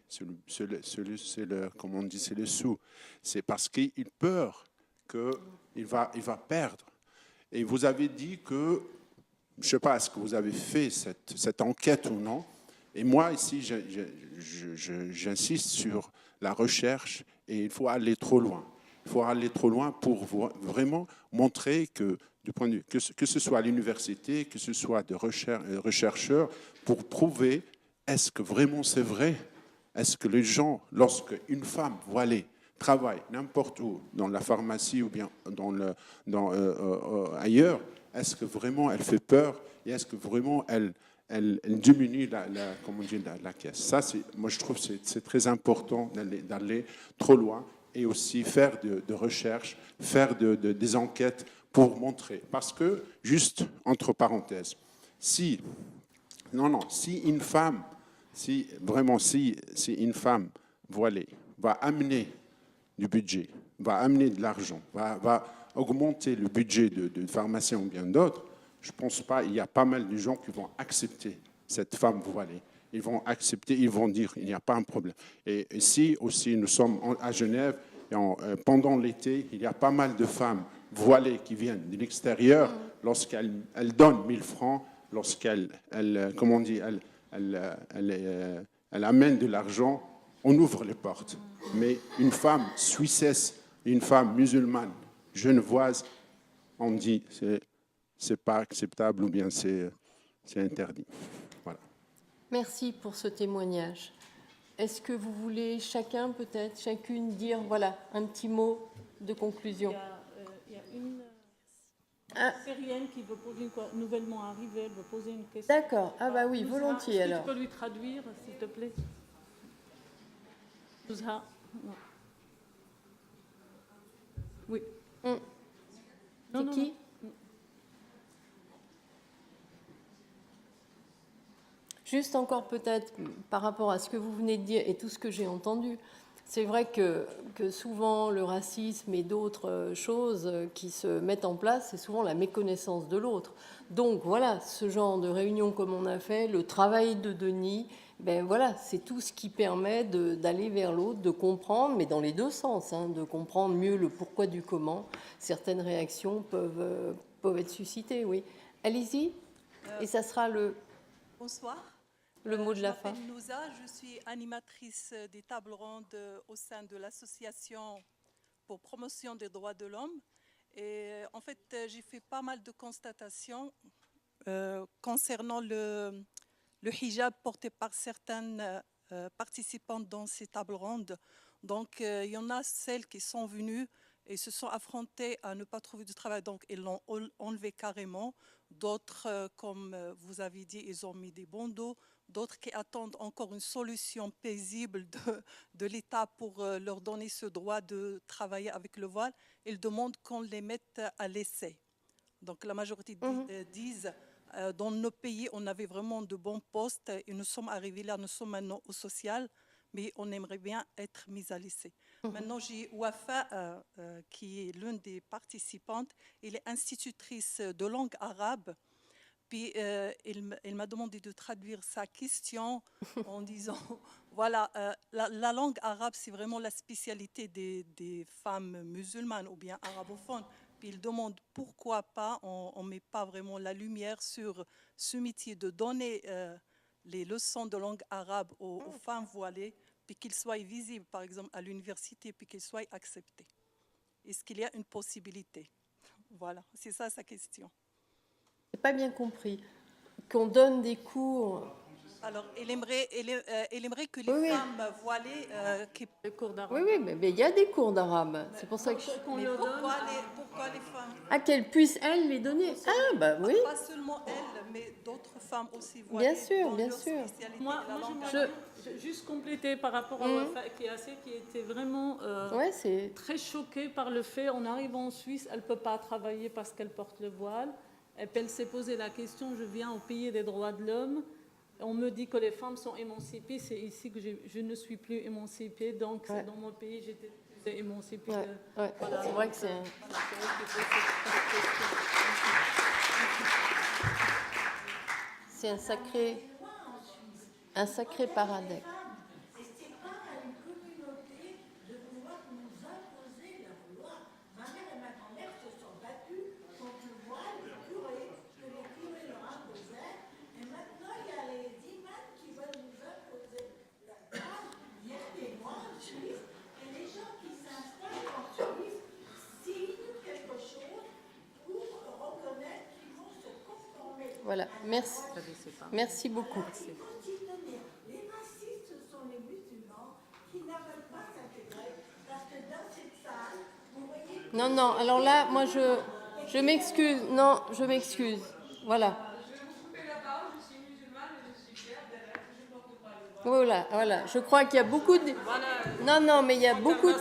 comme on dit, c'est le sou. C'est parce qu'il a peur qu'il va perdre. Et vous avez dit que, je ne sais pas, est-ce que vous avez fait cette enquête ou non. Et moi, ici, j'insiste sur la recherche et il faut aller trop loin. Il faut aller trop loin pour vraiment montrer que, du point de vue, que ce soit à l'université, que ce soit de rechercheurs, pour prouver est-ce que vraiment c'est vrai? Est-ce que les gens, lorsque une femme voilée travaille n'importe où, dans la pharmacie ou bien ailleurs, est-ce que vraiment elle fait peur et est-ce que vraiment elle diminue la caisse? Ça, moi je trouve que c'est très important d'aller trop loin et aussi faire de recherche, faire des enquêtes pour montrer. Parce que, juste entre parenthèses, si une femme, si une femme voilée va amener du budget, va amener de l'argent, va augmenter le budget de pharmaciens ou bien d'autres, je ne pense pas, il y a pas mal de gens qui vont accepter cette femme voilée. Ils vont accepter, ils vont dire il n'y a pas un problème. Et ici aussi, nous sommes à Genève, et pendant l'été, il y a pas mal de femmes voilées qui viennent de l'extérieur lorsqu'elles donnent 1000 francs, lorsqu'elles amènent de l'argent, on ouvre les portes. Mais une femme suissesse, une femme musulmane, genevoise, on dit c'est pas acceptable ou bien c'est interdit. Voilà. Merci pour ce témoignage. Est-ce que vous voulez chacun, peut-être, chacune, dire voilà, un petit mot de conclusion? Il y a une Syrienne qui veut poser nouvellement arrivée, elle veut poser une question. D'accord. Ah bah oui, volontiers Est-ce que alors. tu peux lui traduire, s'il te plaît? Nuzha. Oui. C'est qui? Juste encore peut-être par rapport à ce que vous venez de dire et tout ce que j'ai entendu, c'est vrai que souvent le racisme et d'autres choses qui se mettent en place, c'est souvent la méconnaissance de l'autre. Donc voilà, ce genre de réunion comme on a fait, le travail de Denis, ben voilà, c'est tout ce qui permet d'aller vers l'autre, de comprendre, mais dans les deux sens, de comprendre mieux le pourquoi du comment. Certaines réactions peuvent être suscitées, oui. Allez-y, et ça sera le... Bonsoir. Le mot de la fin. Je m'appelle Nouza, je suis animatrice des tables rondes au sein de l'association pour promotion des droits de l'homme. Et en fait, j'ai fait pas mal de constatations concernant le hijab porté par certaines participantes dans ces tables rondes. Donc, il y en a celles qui sont venues et se sont affrontées à ne pas trouver de travail, donc ils l'ont enlevé carrément. D'autres, comme vous avez dit, ils ont mis des bandeaux. d'autres qui attendent encore une solution paisible de l'État pour leur donner ce droit de travailler avec le voile. Ils demandent qu'on les mette à l'essai. Donc la majorité disent, dans nos pays, on avait vraiment de bons postes et nous sommes arrivés là, nous sommes maintenant au social, mais on aimerait bien être mis à l'essai. Maintenant, j'ai Wafa, qui est l'une des participantes. Elle est institutrice de langue arabe. Puis, elle m'a demandé de traduire sa question en disant, voilà, la langue arabe, c'est vraiment la spécialité des femmes musulmanes ou bien arabophones. Puis, il demande pourquoi pas, on ne met pas vraiment la lumière sur ce métier de donner les leçons de langue arabe aux femmes voilées, puis qu'ils soient visibles, par exemple, à l'université, puis qu'ils soient acceptés. Est-ce qu'il y a une possibilité? Voilà, c'est ça sa question. Je n'ai pas bien compris. Qu'on donne des cours. Alors, elle aimerait que les femmes voilées... Les cours d'arabe. Oui, mais il y a des cours d'arabe. C'est pour ça que... Mais pourquoi les femmes? Ah, qu'elles puissent, elles, les donner. Ah, bah oui. Pas seulement elles, mais d'autres femmes aussi voilées. Bien sûr, bien sûr. Moi je juste compléter par rapport à Wafa Kiassé, qui était vraiment très choquée par le fait, en arrivant en Suisse, elle ne peut pas travailler parce qu'elle porte le voile. Et puis elle s'est posé la question, je viens au pays des droits de l'homme, on me dit que les femmes sont émancipées, c'est ici que je ne suis plus émancipée, donc c'est dans mon pays j'étais plus émancipée. Voilà, c'est vrai que c'est... C'est un sacré paradoxe. Voilà, merci. Merci beaucoup. Les racistes sont les musulmans qui n'arrêtent pas s'intégrer parce que dans cette salle, vous voyez... Non, alors là, moi je m'excuse. Non, je m'excuse. Voilà. Voilà. Je crois qu'il y a beaucoup de... Non, mais il y a beaucoup de...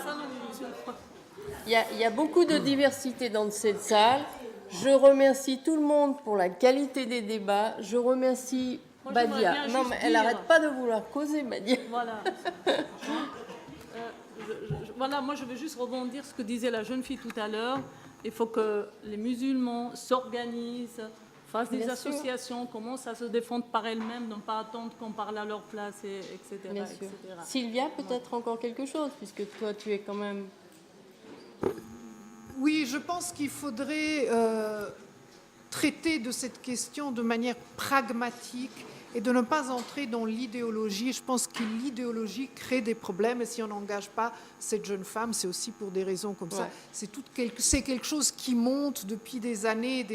Il y a beaucoup de diversité dans cette salle. Je remercie tout le monde pour la qualité des débats. Je remercie Badia. Non, mais elle n'arrête pas de vouloir causer, Badia. Voilà. Voilà, moi je veux juste rebondir ce que disait la jeune fille tout à l'heure. Il faut que les musulmans s'organisent, fassent des associations, commencent à se défendre par elles-mêmes, ne pas attendre qu'on parle à leur place, etc. Bien sûr. Sylvia, peut-être encore quelque chose, puisque toi tu es quand même... Oui, je pense qu'il faudrait traiter de cette question de manière pragmatique et de ne pas entrer dans l'idéologie. Je pense que l'idéologie crée des problèmes et si on n'engage pas cette jeune femme, c'est aussi pour des raisons comme ça. C'est quelque chose qui monte depuis des années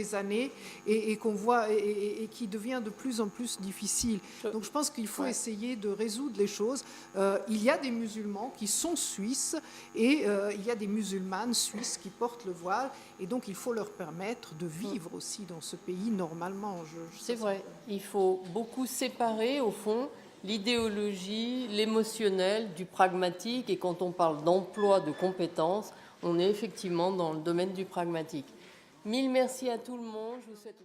et qu'on voit et qui devient de plus en plus difficile. Donc je pense qu'il faut essayer de résoudre les choses. Il y a des musulmans qui sont suisses et il y a des musulmanes suisses qui portent le voile et donc il faut leur permettre de vivre aussi dans ce pays normalement. C'est vrai, il faut beaucoup séparer au fond l'idéologie, l'émotionnel du pragmatique et quand on parle d'emploi, de compétences, on est effectivement dans le domaine du pragmatique. Mille merci à tout le monde. Je vous souhaite